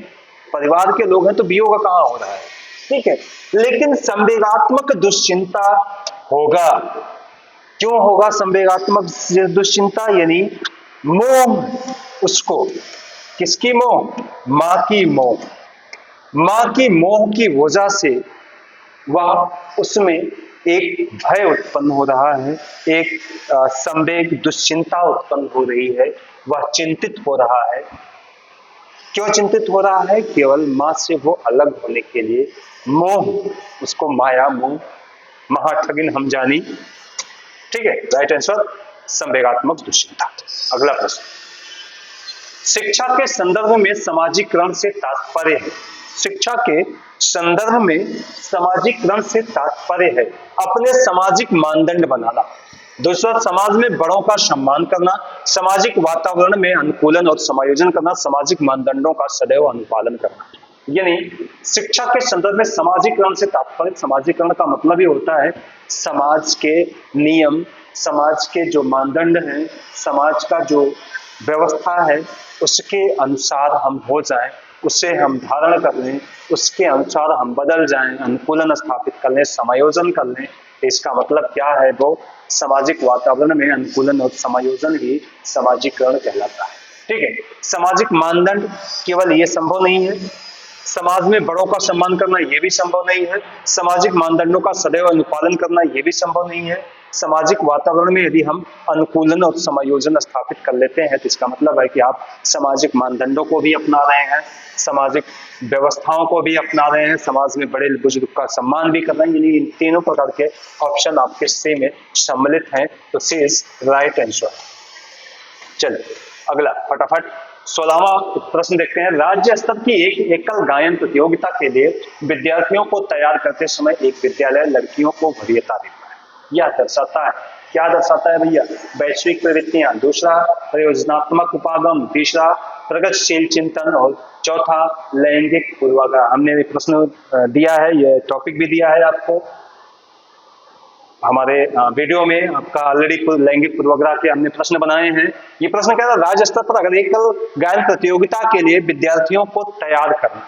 परिवार के लोग हैं, तो वियोग कहां हो रहा है? ठीक है। लेकिन संवेगात्मक दुश्चिंता होगा। क्यों होगा संवेगात्मक दुश्चिंता? यानी मोह, उसको किसकी मोह? मां की मोह। मां की मोह की वजह से वह उसमें एक भय उत्पन्न हो रहा है, एक संवेग दुश्चिंता उत्पन्न हो रही है, वह चिंतित हो रहा है। क्यों चिंतित हो रहा है? केवल मां से वो अलग होने के लिए मोह, उसको माया मोह, महाठगिन हम जानी। ठीक है, राइट आंसर संवेगात्मक दुश्चिंता। अगला प्रश्न, शिक्षा के संदर्भ में सामाजिकरण से तात्पर्य है। शिक्षा के संदर्भ में सामाजिकरण से तात्पर्य है अपने सामाजिक मानदंड बनाना। दूसरा, समाज में बड़ों का सम्मान करना, सामाजिक वातावरण में अनुकूलन और समायोजन करना, सामाजिक मानदंडों का सदैव अनुपालन करना। यानी शिक्षा के संदर्भ में सामाजिकरण से तात्पर्य, सामाजिकरण का मतलब ये होता है समाज के नियम, समाज के जो मानदंड हैं, समाज का जो व्यवस्था है उसके अनुसार हम हो जाएं, उसे हम धारण कर लें, उसके अनुसार हम बदल जाएं, अनुकूलन स्थापित कर लें, समायोजन कर लें। इसका मतलब क्या है? वो सामाजिक वातावरण में अनुकूलन और समायोजन ही सामाजिकरण कहलाता है। ठीक है। सामाजिक मानदंड केवल ये संभव नहीं है, समाज में बड़ों का सम्मान करना ये भी संभव नहीं है, सामाजिक मानदंडों का सदैव अनुपालन करना ये भी संभव नहीं है। सामाजिक वातावरण में यदि हम अनुकूलन और समायोजन स्थापित कर लेते हैं तो इसका मतलब है कि आप सामाजिक मानदंडों को भी अपना रहे हैं, सामाजिक व्यवस्थाओं को भी अपना रहे हैं, समाज में बड़े बुजुर्ग का सम्मान भी कर रहे हैं। यानी इन तीनों प्रकार के ऑप्शन आपके सी में सम्मिलित हैं, तो सी इज राइट आंसर। चलिए अगला फटाफट 16वां प्रश्न देखते हैं। राज्य स्तर की एक एकल गायन प्रतियोगिता के लिए विद्यार्थियों को तैयार करते समय एक विद्यालय लड़कियों को वरीयता देता है। यह दर्शाता है, क्या दर्शाता है भैया? वैश्विक प्रवृत्तियां, दूसरा प्रयोजनात्मक उपागम, तीसरा प्रगतिशील चिंतन और चौथा लैंगिक पूर्वाग्रह। हमने भी प्रश्न दिया है, यह टॉपिक भी दिया है आपको हमारे वीडियो में, आपका ऑलरेडी लैंगिक पूर्वाग्रह के हमने प्रश्न बनाए हैं। ये प्रश्न कह रहा है राज्य स्तर पर अगर एकल गायन प्रतियोगिता के लिए विद्यार्थियों को तैयार करना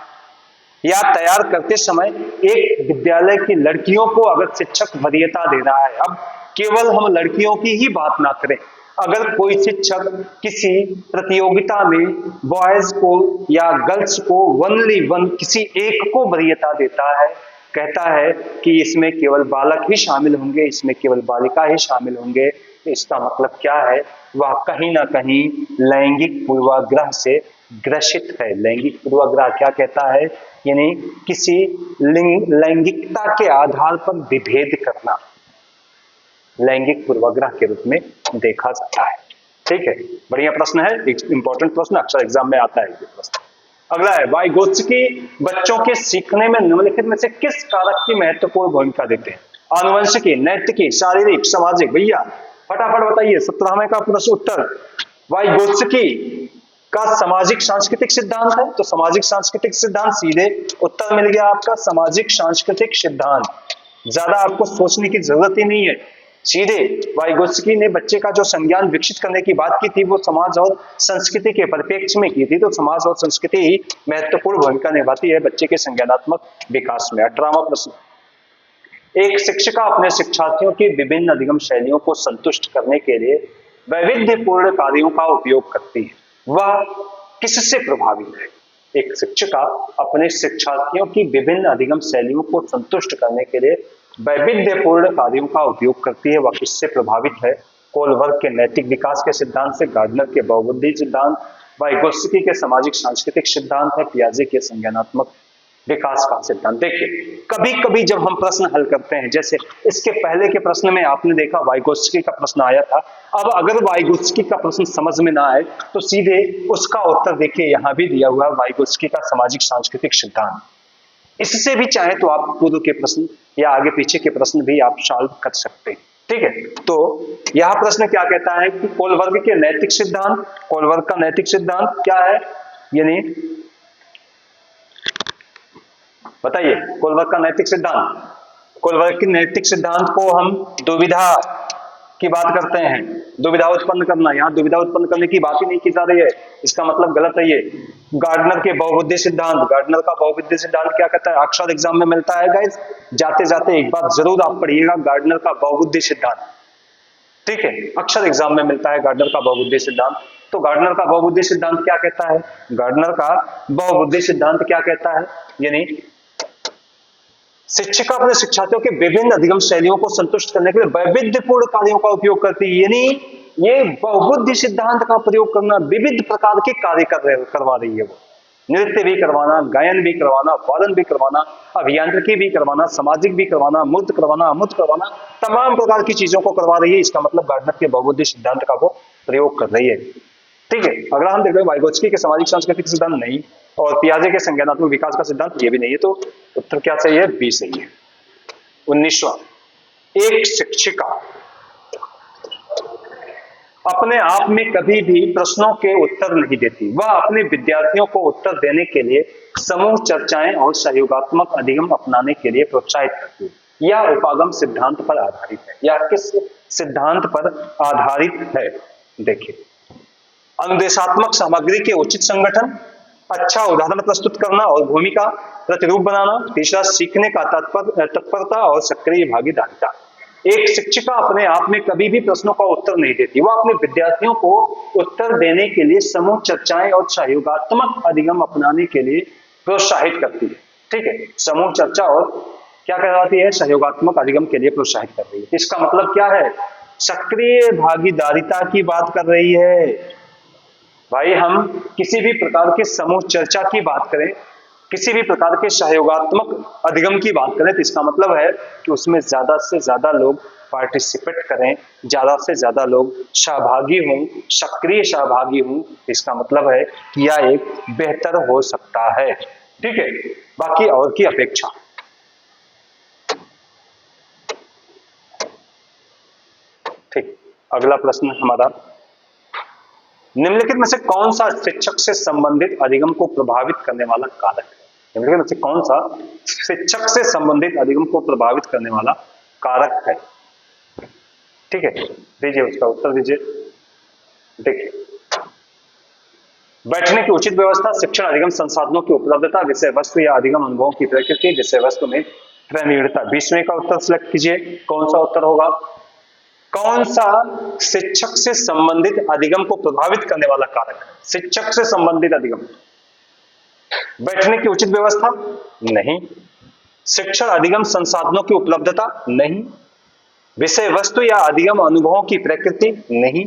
या तैयार करते समय एक विद्यालय की लड़कियों को अगर शिक्षक वरीयता दे रहा है, अब केवल हम लड़कियों की ही बात ना करें, अगर कोई शिक्षक किसी प्रतियोगिता में बॉयज को या गर्ल्स को ओनली वन किसी एक को वरीयता देता है, कहता है कि इसमें केवल बालक ही शामिल होंगे, इसमें केवल बालिका ही शामिल होंगे, इसका मतलब क्या है? वह कहीं ना कहीं लैंगिक पूर्वाग्रह से ग्रसित है। लैंगिक पूर्वाग्रह क्या कहता है? यानी किसी लैंगिकता के आधार पर विभेद करना लैंगिक पूर्वाग्रह के रूप में देखा जाता है। ठीक है, बढ़िया प्रश्न है, इंपॉर्टेंट प्रश्न, अक्सर एग्जाम में आता है ये प्रश्न। अगला है वाइगोत्स्की बच्चों के सीखने में निम्नलिखित में से किस कारक की महत्वपूर्ण भूमिका देते हैं? आनुवंशिकी, नैतिकी, शारीरिक, सामाजिक। भैया फटाफट बताइए 17वें का प्रश्न उत्तर। वाइगोत्स्की का सामाजिक सांस्कृतिक सिद्धांत है, तो सामाजिक सांस्कृतिक सिद्धांत, सीधे उत्तर मिल गया आपका सामाजिक सांस्कृतिक सिद्धांत। ज्यादा आपको सोचने की जरूरत ही नहीं है, सीधे वाइगोत्स्की ने बच्चे का जो संज्ञान विकसित करने की बात की थी वो समाज और संस्कृति के परिप्रेक्ष्य में की थी, तो समाज और संस्कृति ही महत्वपूर्ण भूमिका निभाती है बच्चे के संज्ञानात्मक विकास में। 18वां प्रश्न, एक शिक्षिका अपने शिक्षार्थियों की विभिन्न अधिगम शैलियों को संतुष्ट करने के लिए वैविध्यपूर्ण कार्यों का उपयोग करती है, वह किससे प्रभावित है? एक शिक्षिका अपने शिक्षार्थियों की विभिन्न अधिगम शैलियों को संतुष्ट करने के लिए वैविध्यपूर्ण कार्यों का उपयोग करती है, वह किससे प्रभावित है? कोलबर्ग के नैतिक विकास के सिद्धांत से, गार्डनर के बहुबुद्धि सिद्धांत, वाइगोत्स्की के सामाजिक सांस्कृतिक सिद्धांत है, पियाजे के संज्ञानात्मक विकास का सिद्धांत। देखिए कभी कभी जब हम प्रश्न हल करते हैं, जैसे इसके पहले के प्रश्न में आपने देखा वाइगोत्स्की का प्रश्न आया था, अब अगर वाइगोत्स्की का प्रश्न समझ में ना आए तो सीधे उसका उत्तर देखिए यहां भी दिया हुआ है, वाइगोत्स्की का सामाजिक सांस्कृतिक सिद्धांत। इससे भी चाहे तो आप पूर्व के प्रश्न या आगे पीछे के प्रश्न भी आप सॉल्व कर सकते हैं। ठीक है, तो यह प्रश्न क्या कहता है कि कोलबर्ग के नैतिक सिद्धांत, कोलबर्ग का नैतिक सिद्धांत क्या है? यानी बताइए कोलबर्ग का नैतिक सिद्धांत। कोलबर्ग के नैतिक सिद्धांत को हम दुविधा की बात करते हैं, दुविधा उत्पन्न करना, यहाँ दुविधा उत्पन्न करने की बात ही नहीं की जा रही है, इसका मतलब गलत है ये। गार्डनर के बहुबुद्धि सिद्धांत, गार्डनर का बहुबुद्धि सिद्धांत क्या कहता है? अक्सर एग्जाम में मिलता है गाइस, जाते जाते एक बार जरूर आप पढ़िएगा गार्डनर का बहुबुद्धि सिद्धांत। ठीक है, अक्सर एग्जाम में मिलता है गार्डनर का बहुबुद्धि सिद्धांत। तो गार्डनर का बहुबुद्धि सिद्धांत क्या कहता है? गार्डनर का बहुबुद्धि सिद्धांत क्या कहता है? यानी शिक्षिका अपने शिक्षार्थियों के विभिन्न अधिगम शैलियों को संतुष्ट करने के लिए वैविध्यपूर्ण कार्यों का उपयोग करती है, यानी ये बहुबुद्धि सिद्धांत का प्रयोग करना, विविध प्रकार के कार्य करवा रही है। वो नृत्य भी करवाना, गायन भी करवाना, वादन भी करवाना, अभियांत्रिकी भी करवाना, सामाजिक भी करवाना, मूर्त करवाना, अमूर्त करवाना, तमाम प्रकार की चीजों को करवा रही है। इसका मतलब गार्डनर के बहुबुद्धि सिद्धांत का वो प्रयोग कर रही है। ठीक है, अगला हम देख रहे हैं वाइगोत्स्की के सामाजिक सांस्कृतिक सिद्धांत नहीं, और पियाजे के संज्ञानात्मक विकास का सिद्धांत ये भी नहीं है, तो उत्तर क्या सही है? बी सही है। 19वां, एक शिक्षिका अपने आप में कभी भी प्रश्नों के उत्तर नहीं देती, वह अपने विद्यार्थियों को उत्तर देने के लिए समूह चर्चाएं और सहयोगात्मक अधिगम अपनाने के लिए प्रोत्साहित करती है। यह उपागम सिद्धांत पर आधारित है। यह किस सिद्धांत पर आधारित है? देखिए, अनुदेशात्मक सामग्री के उचित संगठन, अच्छा उदाहरण प्रस्तुत करना और भूमिका प्रतिरूप बनाना, तीसरा सीखने का तत्परता और सक्रिय भागीदारिता। एक शिक्षिका अपने आप में कभी भी प्रश्नों का उत्तर नहीं देती, वह अपने विद्यार्थियों को उत्तर देने के लिए समूह चर्चाएं और सहयोगात्मक अधिगम अपनाने के लिए प्रोत्साहित करती है। ठीक है, समूह चर्चा और क्या करवाती है? सहयोगात्मक अधिगम के लिए प्रोत्साहित कर रही है। इसका मतलब क्या है? सक्रिय भागीदारिता की बात कर रही है। भाई हम किसी भी प्रकार के समूह चर्चा की बात करें, किसी भी प्रकार के सहयोगात्मक अधिगम की बात करें, तो इसका मतलब है कि उसमें ज्यादा से ज्यादा लोग पार्टिसिपेट करें, ज्यादा से ज्यादा लोग सहभागी हों, सक्रिय सहभागी हों। इसका मतलब है कि यह एक बेहतर हो सकता है। ठीक है, बाकी और की अपेक्षा। ठीक, अगला प्रश्न हमारा, निम्नलिखित में से कौन सा शिक्षक से संबंधित अधिगम को प्रभावित करने वाला कारक है? निम्नलिखित में से कौन सा शिक्षक से संबंधित अधिगम को प्रभावित करने वाला कारक है? ठीक है, दीजिए उसका उत्तर दीजिए। देखिए, बैठने की उचित व्यवस्था, शिक्षण अधिगम संसाधनों की उपलब्धता, विषय वस्तु या अधिगम अनुभवों की प्रकृति, विषय वस्तु में प्रनियुक्तता। 20वें का उत्तर सिलेक्ट कीजिए, कौन सा उत्तर होगा? कौन सा शिक्षक से संबंधित अधिगम को प्रभावित करने वाला कारक है? शिक्षक से संबंधित अधिगम, बैठने की उचित व्यवस्था नहीं, शिक्षण अधिगम संसाधनों की उपलब्धता नहीं, विषय वस्तु या अधिगम अनुभवों की प्रकृति नहीं,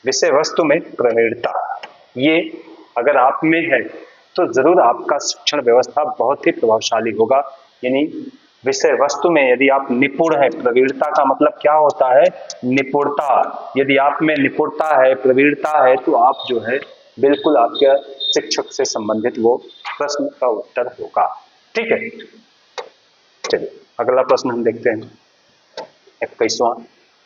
विषय वस्तु में प्रवीणता। ये अगर आप में है तो जरूर आपका शिक्षण व्यवस्था बहुत ही प्रभावशाली होगा। यानी विषय वस्तु में यदि आप निपुण है, प्रवीणता का मतलब क्या होता है? निपुणता। यदि आप में निपुणता है, प्रवीणता है, तो आप जो है बिल्कुल आपके शिक्षक से संबंधित वो प्रश्न का उत्तर होगा। ठीक है, चलिए अगला प्रश्न हम देखते हैं। 21वां,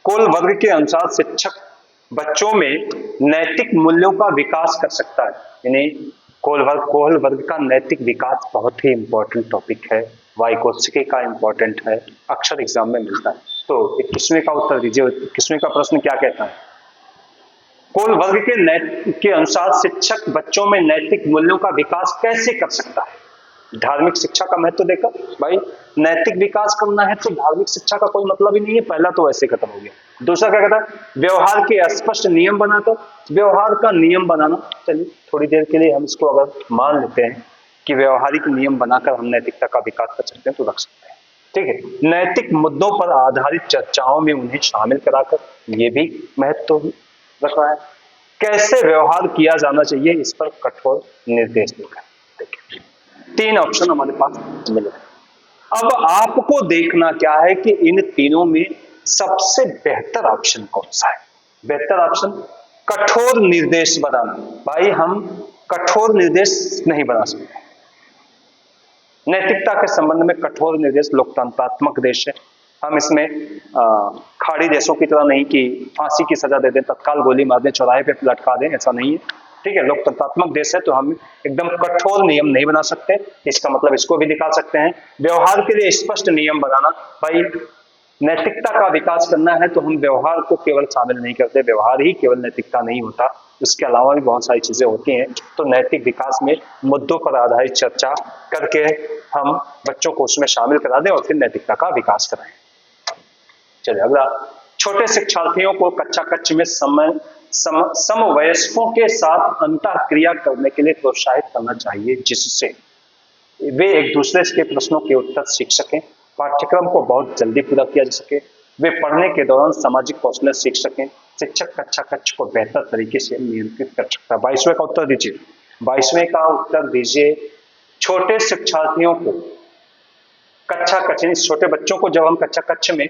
कोल वर्ग के अनुसार शिक्षक बच्चों में नैतिक मूल्यों का विकास कर सकता है। यानी कोल वर्ग का नैतिक विकास बहुत ही इंपॉर्टेंट टॉपिक है, वाइगोत्स्की का इंपॉर्टेंट है, अक्सर एग्जाम में मिलता है। तो 21वें का उत्तर दीजिए। 21वें का प्रश्न क्या कहता है? कोल वर्ग के अनुसार शिक्षक बच्चों में नैतिक मूल्यों का विकास कैसे कर सकता है? धार्मिक शिक्षा का महत्व देखा भाई, नैतिक विकास करना है तो धार्मिक शिक्षा का कोई मतलब ही नहीं है, पहला तो ऐसे खत्म हो गया। दूसरा क्या कहता है? व्यवहार के स्पष्ट नियम बनाकर, व्यवहार का नियम बनाना। चलिए थोड़ी देर के लिए हम इसको अगर मान लेते हैं कि व्यवहारिक नियम बनाकर हम नैतिकता का विकास कर सकते हैं तो रख सकते हैं। ठीक है, नैतिक मुद्दों पर आधारित चर्चाओं में उन्हें शामिल कराकर, ये भी महत्व रख रहा है। कैसे व्यवहार किया जाना चाहिए, इस पर कठोर निर्देश देकर। देखिए 3 ऑप्शन हमारे पास मिले। अब आपको देखना क्या है कि इन तीनों में सबसे बेहतर ऑप्शन कौन सा है? बेहतर ऑप्शन कठोर निर्देश बनाना। भाई हम कठोर निर्देश नहीं बना सकते। नैतिकता के संबंध में कठोर निर्देश लोकतंत्रात्मक देश है, हम इसमें खाड़ी देशों की तरह नहीं कि फांसी की सजा दे दें, तत्काल गोली मार दें, चौराहे पे लटका दें, ऐसा नहीं है। ठीक है, लोकतंत्रात्मक देश है तो हम एकदम कठोर नियम नहीं बना सकते। इसका मतलब इसको भी निकाल सकते हैं। व्यवहार के लिए स्पष्ट नियम बनाना। भाई नैतिकता का विकास करना है तो हम व्यवहार को केवल शामिल नहीं करते, व्यवहार ही केवल नैतिकता नहीं होता, इसके अलावा भी बहुत सारी चीजें होती हैं। तो नैतिक विकास में मुद्दों पर आधारित चर्चा करके हम बच्चों को उसमें शामिल करा दें और फिर नैतिकता का विकास कराएं। चलिए अगला, छोटे शिक्षार्थियों को कक्षा कक्ष में समवयस्कों के साथ अंतःक्रिया करने के लिए प्रोत्साहित करना चाहिए, जिससे वे एक दूसरे के प्रश्नों के उत्तर सीख सकें, पाठ्यक्रम को बहुत जल्दी पूरा किया जा सके, वे पढ़ने के दौरान सामाजिक कौशल सीख सकें, शिक्षक कक्षा कक्ष को बेहतर तरीके से नियंत्रित कर सकता है। 22वें का उत्तर दीजिए। 22वें का उत्तर दीजिए, छोटे शिक्षार्थियों को कक्षा कक्ष, छोटे बच्चों को जब हम कक्षा कक्ष में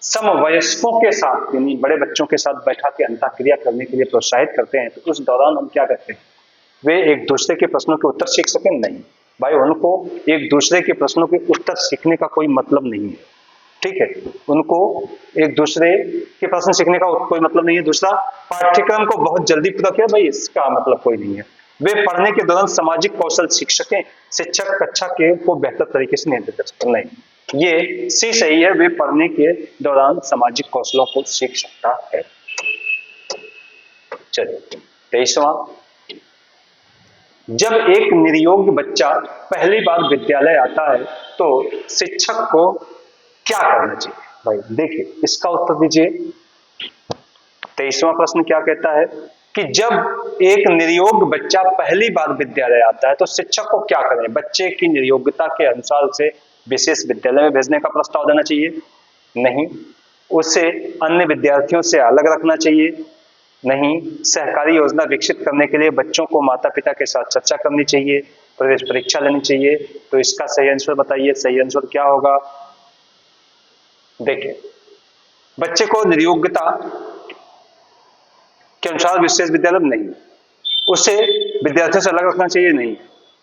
समवयस्कों के साथ यानी बड़े बच्चों के साथ बैठा के अंतःक्रिया करने के लिए प्रोत्साहित करते हैं, तो उस दौरान हम क्या करते हैं? वे एक दूसरे के प्रश्नों के उत्तर सीख सकें? नहीं भाई, उनको एक दूसरे के प्रश्नों के उत्तर सीखने का कोई मतलब नहीं है। ठीक है, उनको एक दूसरे के प्रश्न सीखने का कोई मतलब नहीं है। दूसरा, पाठ्यक्रम को बहुत जल्दी पूरा किया, भाई इसका मतलब कोई नहीं है। वे पढ़ने के दौरान सामाजिक कौशल सीख सकें, शिक्षक कक्षा के को बेहतर तरीके से नियंत्रित कर सकें। नहीं, ये सी सही है, वे पढ़ने के दौरान सामाजिक कौशलों को सीख सकता है। चलिए 23वां, जब एक निरयोग बच्चा पहली बार विद्यालय आता है तो शिक्षक को क्या करना चाहिए? भाई देखिए इसका उत्तर दीजिए। 23वां प्रश्न क्या कहता है कि जब एक निरयोग बच्चा पहली बार विद्यालय आता है तो शिक्षक को क्या करें? बच्चे की निरयोग्यता के अनुसार से विशेष विद्यालय में भेजने का प्रस्ताव देना चाहिए? नहीं। उसे अन्य विद्यार्थियों से अलग रखना चाहिए? नहीं। सहकारी योजना विकसित करने के लिए बच्चों को माता पिता के साथ चर्चा करनी चाहिए, प्रवेश परीक्षा लेनी चाहिए? तो इसका सही आंसर बताइए, सही आंसर क्या होगा? देखिए, बच्चे को योग्यता के अनुसार विशेष विद्यालय नहीं, उसे विद्यार्थियों से अलग रखना चाहिए? नहीं।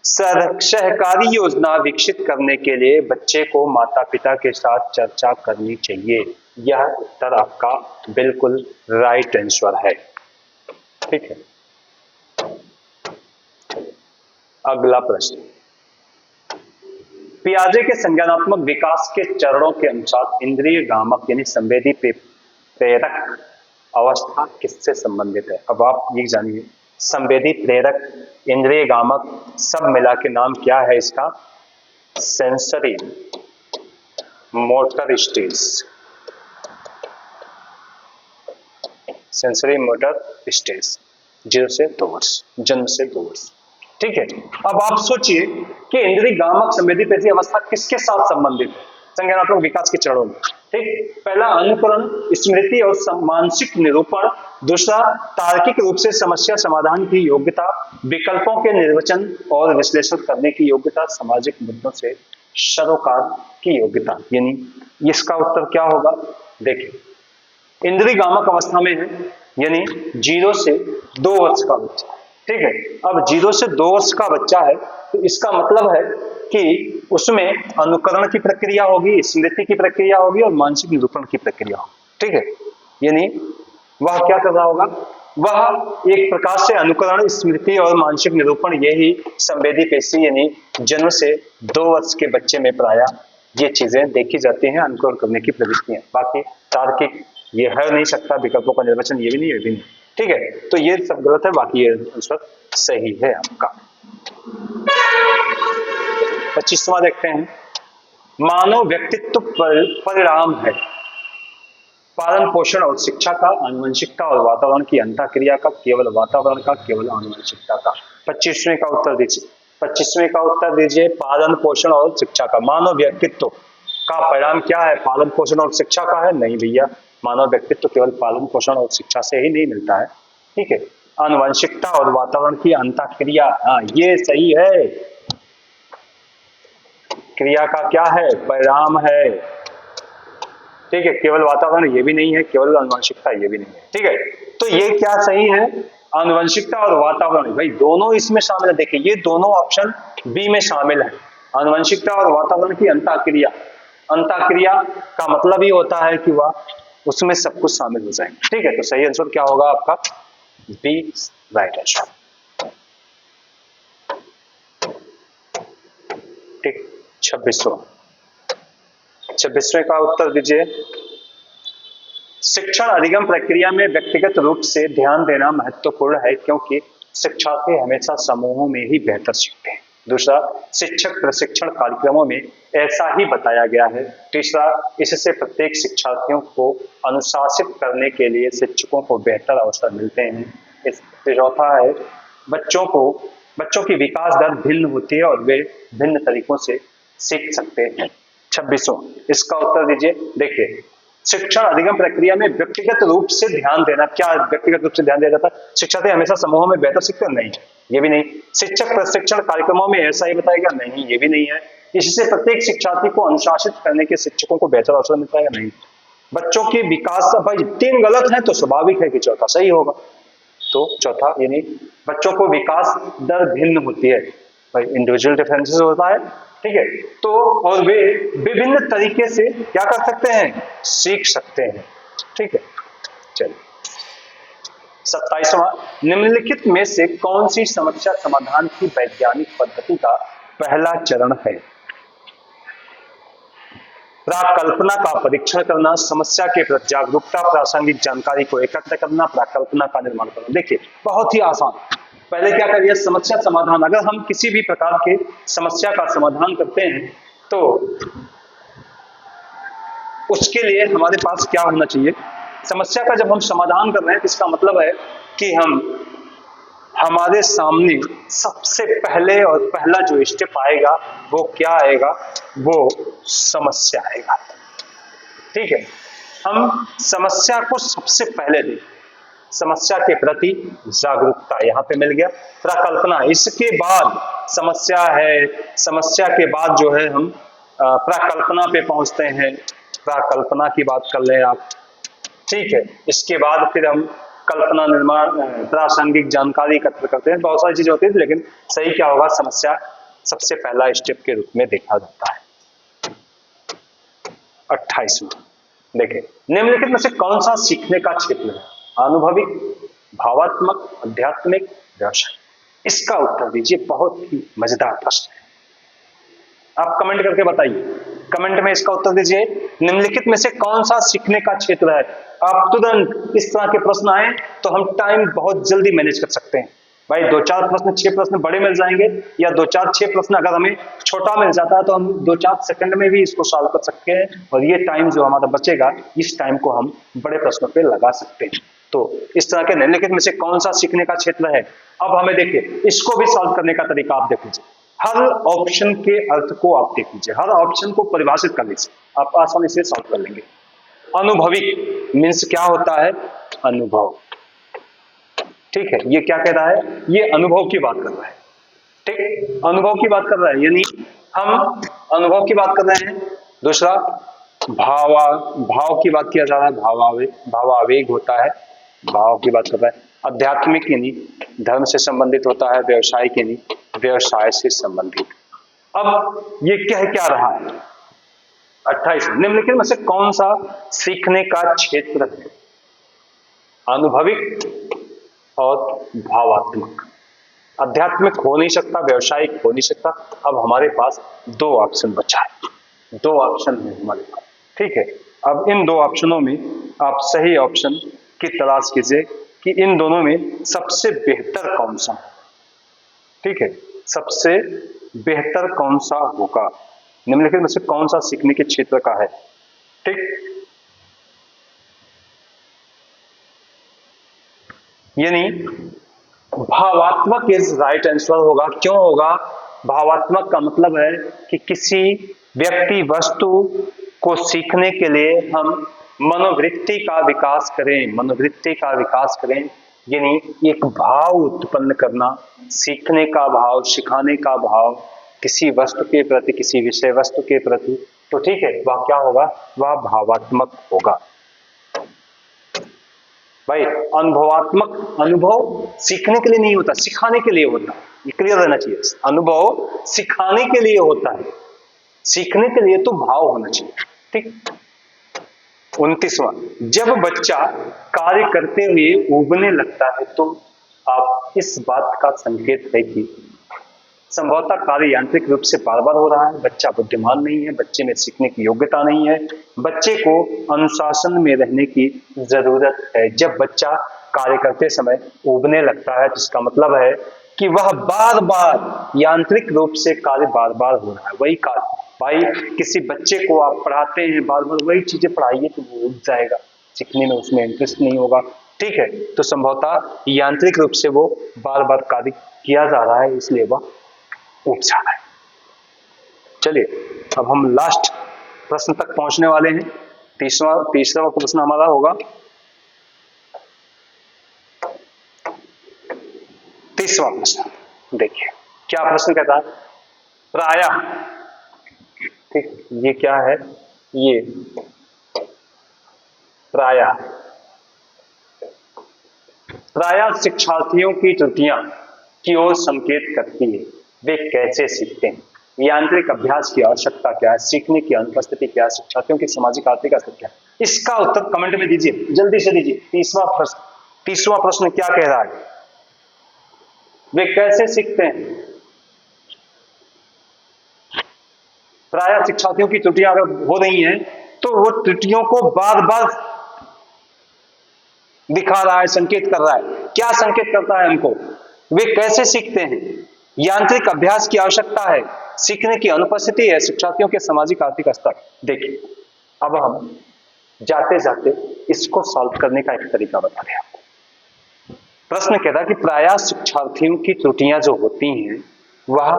सहकारी योजना विकसित करने के लिए बच्चे को माता पिता के साथ चर्चा करनी चाहिए। यह उत्तर आपका बिल्कुल राइट आंसर है। ठीक है, अगला प्रश्न, पियाजे के संज्ञानात्मक विकास के चरणों के अनुसार इंद्रिय गामक यानी संवेदी प्रेरक अवस्था किससे संबंधित है? अब आप ये जानिए, संवेदी प्रेरक, इंद्रिय गामक, सब मिला के नाम क्या है इसका? Sensory motor stage. Sensory motor stage 0 से 2 वर्ष, जन्म से 2 वर्ष। ठीक है, अब आप सोचिए कि इंद्रिय गामक संवेदी प्रेरक अवस्था किसके साथ संबंधित है संज्ञानात्मक विकास के चरणों में? ठीक, पहला अनुकरण, स्मृति और मानसिक निरूपण, दूसरा तार्किक रूप से समस्या समाधान की योग्यता, विकल्पों के निर्वचन और विश्लेषण करने की योग्यता, सामाजिक मुद्दों से सरोकार की योग्यता। यानी इसका उत्तर क्या होगा? देखिए, इंद्रिय गामक अवस्था में है, यानी 0 से 2 वर्ष का बच्चा। ठीक है, अब 0 से 2 वर्ष का बच्चा है तो इसका मतलब है कि उसमें अनुकरण की प्रक्रिया होगी, स्मृति की प्रक्रिया होगी और मानसिक निरूपण की प्रक्रिया होगी। ठीक है, यानी वह क्या कर रहा होगा? वह एक प्रकार से अनुकरण, स्मृति और मानसिक निरूपण, यही संवेदी पेशी यानी जन्म से 2 वर्ष के बच्चे में प्रायः ये चीजें देखी जाती हैं, अनुकरण करने की प्रवृत्तियां। बाकी तार्किक ये है नहीं सकता, विकल्पों का निर्वचन ये भी नहीं, ये भी नहीं। ठीक है, तो ये सब गलत है, बाकी ये आंसर सही है आपका। 25वां देखते हैं, मानव व्यक्तित्व परिणाम है पालन पोषण और शिक्षा का, आनुवंशिकता और वातावरण की अंतःक्रिया का, केवल वातावरण का, केवल आनुवंशिकता का? 25वें का उत्तर दीजिए, 25वें का उत्तर दीजिए, पालन पोषण और शिक्षा का। मानव व्यक्तित्व का परिणाम क्या है? पालन पोषण और शिक्षा का है? नहीं भैया, मानव व्यक्तित्व केवल पालन पोषण और शिक्षा से ही नहीं मिलता है। ठीक है, आनुवंशिकता और वातावरण की अंतःक्रिया, हाँ ये सही है। क्रिया का क्या है? परिणाम है। ठीक है, केवल वातावरण ये भी नहीं है, केवल आनुवंशिकता ये भी नहीं है। ठीक है, तो ये क्या सही है? आनुवंशिकता और वातावरण, भाई दोनों इसमें शामिल है। देखिए, ये दोनों ऑप्शन बी में शामिल है, आनुवंशिकता और वातावरण की अंतःक्रिया। अंतःक्रिया का मतलब ही होता है कि वह उसमें सब कुछ शामिल हो जाएंगे। ठीक है, तो सही आंसर क्या होगा आपका? B right answer. ठीक, 26वें का उत्तर दीजिए, शिक्षण अधिगम प्रक्रिया में व्यक्तिगत रूप से ध्यान देना महत्वपूर्ण है क्योंकि शिक्षार्थी हमेशा समूहों में ही बेहतर सीखते हैं। दूसरा, शिक्षक प्रशिक्षण कार्यक्रमों में ऐसा ही बताया गया है। तीसरा, इससे प्रत्येक शिक्षार्थियों को अनुशासित करने के लिए शिक्षकों को बेहतर अवसर मिलते हैं। चौथा है, बच्चों की विकास दर भिन्न होती है और वे भिन्न तरीकों से सीख सकते हैं। 26वां, इसका उत्तर दीजिए। देखिए, शिक्षण अधिगम प्रक्रिया में व्यक्तिगत रूप से ध्यान देना, क्या व्यक्तिगत रूप से ध्यान दिया जाता है? शिक्षार्थी हमेशा समूहों में बेहतर सीखते हैं? नहीं, ये भी नहीं। शिक्षक प्रशिक्षण कार्यक्रमों में ऐसा ही बताया गया? नहीं, ये भी नहीं है। इससे प्रत्येक शिक्षार्थी को अनुशासित करने के शिक्षकों को बेहतर अवसर मिलता है? नहीं। बच्चों की विकास, भाई 3 गलत है तो स्वाभाविक है कि चौथा सही होगा। तो चौथा, यानी बच्चों को विकास दर भिन्न होती है, भाई इंडिविजुअल डिफरेंसेस होता है। ठीक है, तो और वे विभिन्न तरीके से क्या कर सकते हैं? सीख सकते हैं। ठीक है, चलिए 27वां, निम्नलिखित में से कौन सी समस्या समाधान की वैज्ञानिक पद्धति का पहला चरण है? प्राकल्पना का परीक्षण करना, समस्या के प्रति जागरूकता, प्रासंगिक जानकारी को एकत्र करना, प्राकल्पना का निर्माण करना। देखिए, बहुत ही आसान। पहले क्या करिए? समस्या समाधान। अगर हम किसी भी प्रकार के समस्या का समाधान करते हैं तो उसके लिए हमारे पास क्या होना चाहिए? समस्या का जब हम समाधान कर रहे हैं तो इसका मतलब है कि हम हमारे सामने सबसे पहले और पहला जो स्टेप आएगा वो क्या आएगा, वो समस्या आएगा। ठीक है, हम समस्या को सबसे पहले देखें, समस्या के प्रति जागरूकता यहां पे मिल गया, प्रकल्पना, इसके बाद समस्या है, समस्या के बाद जो है हम प्रकल्पना पे पहुंचते हैं, प्रकल्पना की बात कर लें आप। ठीक है, इसके बाद फिर हम कल्पना निर्माण, प्रासंगिक जानकारी एकत्र करते हैं, बहुत सारी चीजें होती है, लेकिन सही क्या होगा, समस्या सबसे पहला स्टेप के रूप में देखा जाता है। 28वां देखें, निम्नलिखित में से कौन सा सीखने का क्षेत्र है, अनुभविक, भावात्मक, आध्यात्मिक, व्यवसाय? इसका उत्तर दीजिए, बहुत ही मजेदार प्रश्न है, आप कमेंट करके बताइए, कमेंट में इसका उत्तर दीजिए, निम्नलिखित में से कौन सा सीखने का क्षेत्र है। आप तुरंत इस तरह के प्रश्न आए तो हम टाइम बहुत जल्दी मैनेज कर सकते हैं भाई, 2-4 प्रश्न 6 प्रश्न बड़े मिल जाएंगे, या 2-4 6 प्रश्न अगर हमें छोटा मिल जाता है तो हम 2-4 सेकंड में भी इसको सॉल्व कर सकते हैं, और ये टाइम जो हमारा बचेगा, इस टाइम को हम बड़े प्रश्नों पे लगा सकते हैं। तो इस तरह के निम्नलिखित में से कौन सा सीखने का क्षेत्र है। अब हमें देखिए, इसको भी सॉल्व करने का तरीका आप देख लीजिए, हर ऑप्शन के अर्थ को आप देख लीजिए, हर ऑप्शन को परिभाषित कर लीजिए, आप आसानी से सॉल्व कर लेंगे। अनुभविक मीन्स क्या होता है, अनुभव। ठीक है, ये क्या कह रहा है, ये अनुभव की बात कर रहा है। ठीक, अनुभव की बात कर रहा है, यानी हम अनुभव की बात कर रहे हैं। दूसरा, भाव की बात किया जा रहा है, भावावेग होता है, भाव की बात कर रहा है। आध्यात्मिक यानी धर्म से संबंधित होता है, व्यवसायिक यानी व्यवसाय से संबंधित। अब ये कह क्या रहा है, 28 निम्नलिखित में से कौन सा सीखने का क्षेत्र है, अनुभविक और भावात्मक। आध्यात्मिक हो नहीं सकता, व्यवसायिक हो नहीं सकता। अब हमारे पास 2 ऑप्शन बचा है, 2 ऑप्शन है हमारे पास। ठीक है, अब इन 2 ऑप्शनों में आप सही ऑप्शन की तलाश कीजिए कि इन दोनों में सबसे बेहतर कौन सा है। ठीक है, सबसे बेहतर कौन सा होगा, निम्नलिखित में से कौन सा सीखने के क्षेत्र का है। ठीक, यानी भावात्मक इज राइट आंसर होगा। क्यों होगा, भावात्मक का मतलब है कि किसी व्यक्ति वस्तु को सीखने के लिए हम मनोवृत्ति का विकास करें, मनोवृत्ति का विकास करें, यानी एक भाव उत्पन्न करना, सीखने का भाव, सिखाने का भाव किसी वस्तु के प्रति, किसी विषय वस्तु के प्रति। तो ठीक है, वह क्या होगा, वह भावात्मक होगा। भाई अनुभवात्मक, अनुभव सीखने के लिए नहीं होता, सिखाने के लिए होता है, ये क्लियर रहना चाहिए। अनुभव सिखाने के लिए होता है, सीखने के लिए तो भाव होना चाहिए। ठीक, 29वां, जब बच्चा कार्य करते हुए उबने लगता है तो आप इस बात का संकेत है कि संभवतः कार्य यांत्रिक रूप से बार बार हो रहा है, बच्चा बुद्धिमान नहीं है, बच्चे में सीखने की योग्यता नहीं है, बच्चे को अनुशासन में रहने की जरूरत है। जब बच्चा कार्य करते समय उबने लगता है तो इसका मतलब है कि वह बार बार यांत्रिक रूप से कार्य बार बार हो रहा है, वही कार्य। भाई किसी बच्चे को आप पढ़ाते हैं, बार बार वही चीजें पढ़ाइए तो वो उब जाएगा, सीखने में उसमें इंटरेस्ट नहीं होगा। ठीक है, तो संभवतः यांत्रिक रूप से वो बार बार कार्य किया जा रहा है, इसलिए वह उठ जाना है। चलिए अब हम लास्ट प्रश्न तक पहुंचने वाले हैं। तीसरा प्रश्न हमारा होगा 30वां प्रश्न। देखिए क्या प्रश्न कहता है, प्रायः, ठीक, ये क्या है, ये प्रायः शिक्षार्थियों की त्रुटियां की ओर संकेत करती है, वे कैसे सीखते हैं, यांत्रिक अभ्यास की आवश्यकता क्या है, सीखने की अनुपस्थिति क्या है, शिक्षार्थियों की सामाजिक आर्थिक स्थिति क्या है। इसका उत्तर कमेंट में दीजिए, जल्दी से दीजिए। 30वां प्रश्न क्या कह रहा है, वे कैसे सीखते हैं। प्रायः शिक्षार्थियों की त्रुटियां अगर हो रही हैं तो वो त्रुटियों को बार बार दिखा रहा है, संकेत कर रहा है। क्या संकेत करता है हमको, वे कैसे सीखते हैं, यांत्रिक अभ्यास की आवश्यकता है, सीखने की अनुपस्थिति है, शिक्षार्थियों के सामाजिक आर्थिक स्तर। देखिए अब हम जाते जाते इसको सॉल्व करने का एक तरीका बता रहे हैं आपको। प्रश्न कहता है कि प्रायः शिक्षार्थियों की त्रुटियां जो होती हैं वह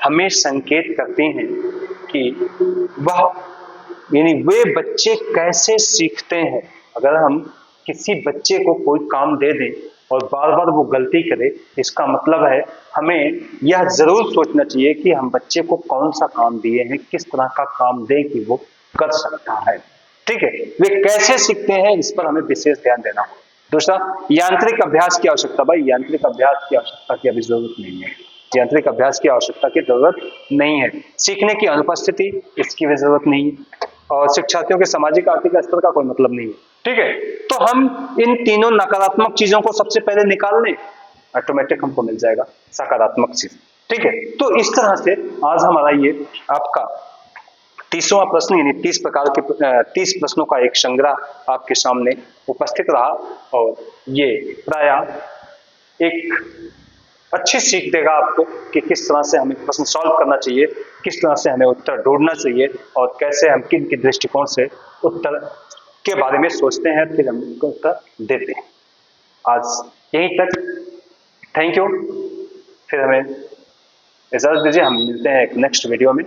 हमें संकेत करती हैं कि वह यानी वे बच्चे कैसे सीखते हैं। अगर हम किसी बच्चे को कोई काम दे दें और बार बार वो गलती करे, इसका मतलब है हमें यह जरूर सोचना चाहिए कि हम बच्चे को कौन सा काम दिए हैं, किस तरह का काम दें कि वो कर सकता है। ठीक है, वे कैसे सीखते हैं इस पर हमें विशेष ध्यान देना होगा। दूसरा, यांत्रिक अभ्यास की आवश्यकता। भाई यांत्रिक अभ्यास की आवश्यकता की अभी जरूरत नहीं है, यांत्रिक अभ्यास की आवश्यकता की जरूरत नहीं है। सीखने की अनुपस्थिति, इसकी भी जरूरत नहीं है। और शिक्षार्थियों के सामाजिक आर्थिक स्तर का कोई मतलब नहीं है। ठीक है, तो हम इन तीनों नकारात्मक चीजों को सबसे पहले निकाल लें, ऑटोमेटिक हमको मिल जाएगा सकारात्मक चीज। ठीक है, तो इस तरह से आज हमारा ये आपका 30वां प्रश्न यानी 30 प्रकार के 30 प्रश्नों का एक संग्रह आपके सामने उपस्थित रहा और ये प्रायः एक अच्छी सीख देगा आपको कि किस तरह से हमें प्रश्न सॉल्व करना चाहिए, किस तरह से हमें उत्तर ढूंढना चाहिए और कैसे हम किन किन दृष्टिकोण से उत्तर के बारे में सोचते हैं फिर हम उनको उत्तर देते हैं। आज यहीं तक, थैंक यू। फिर हमें इजाजत दीजिए, हम मिलते हैं एक नेक्स्ट वीडियो में।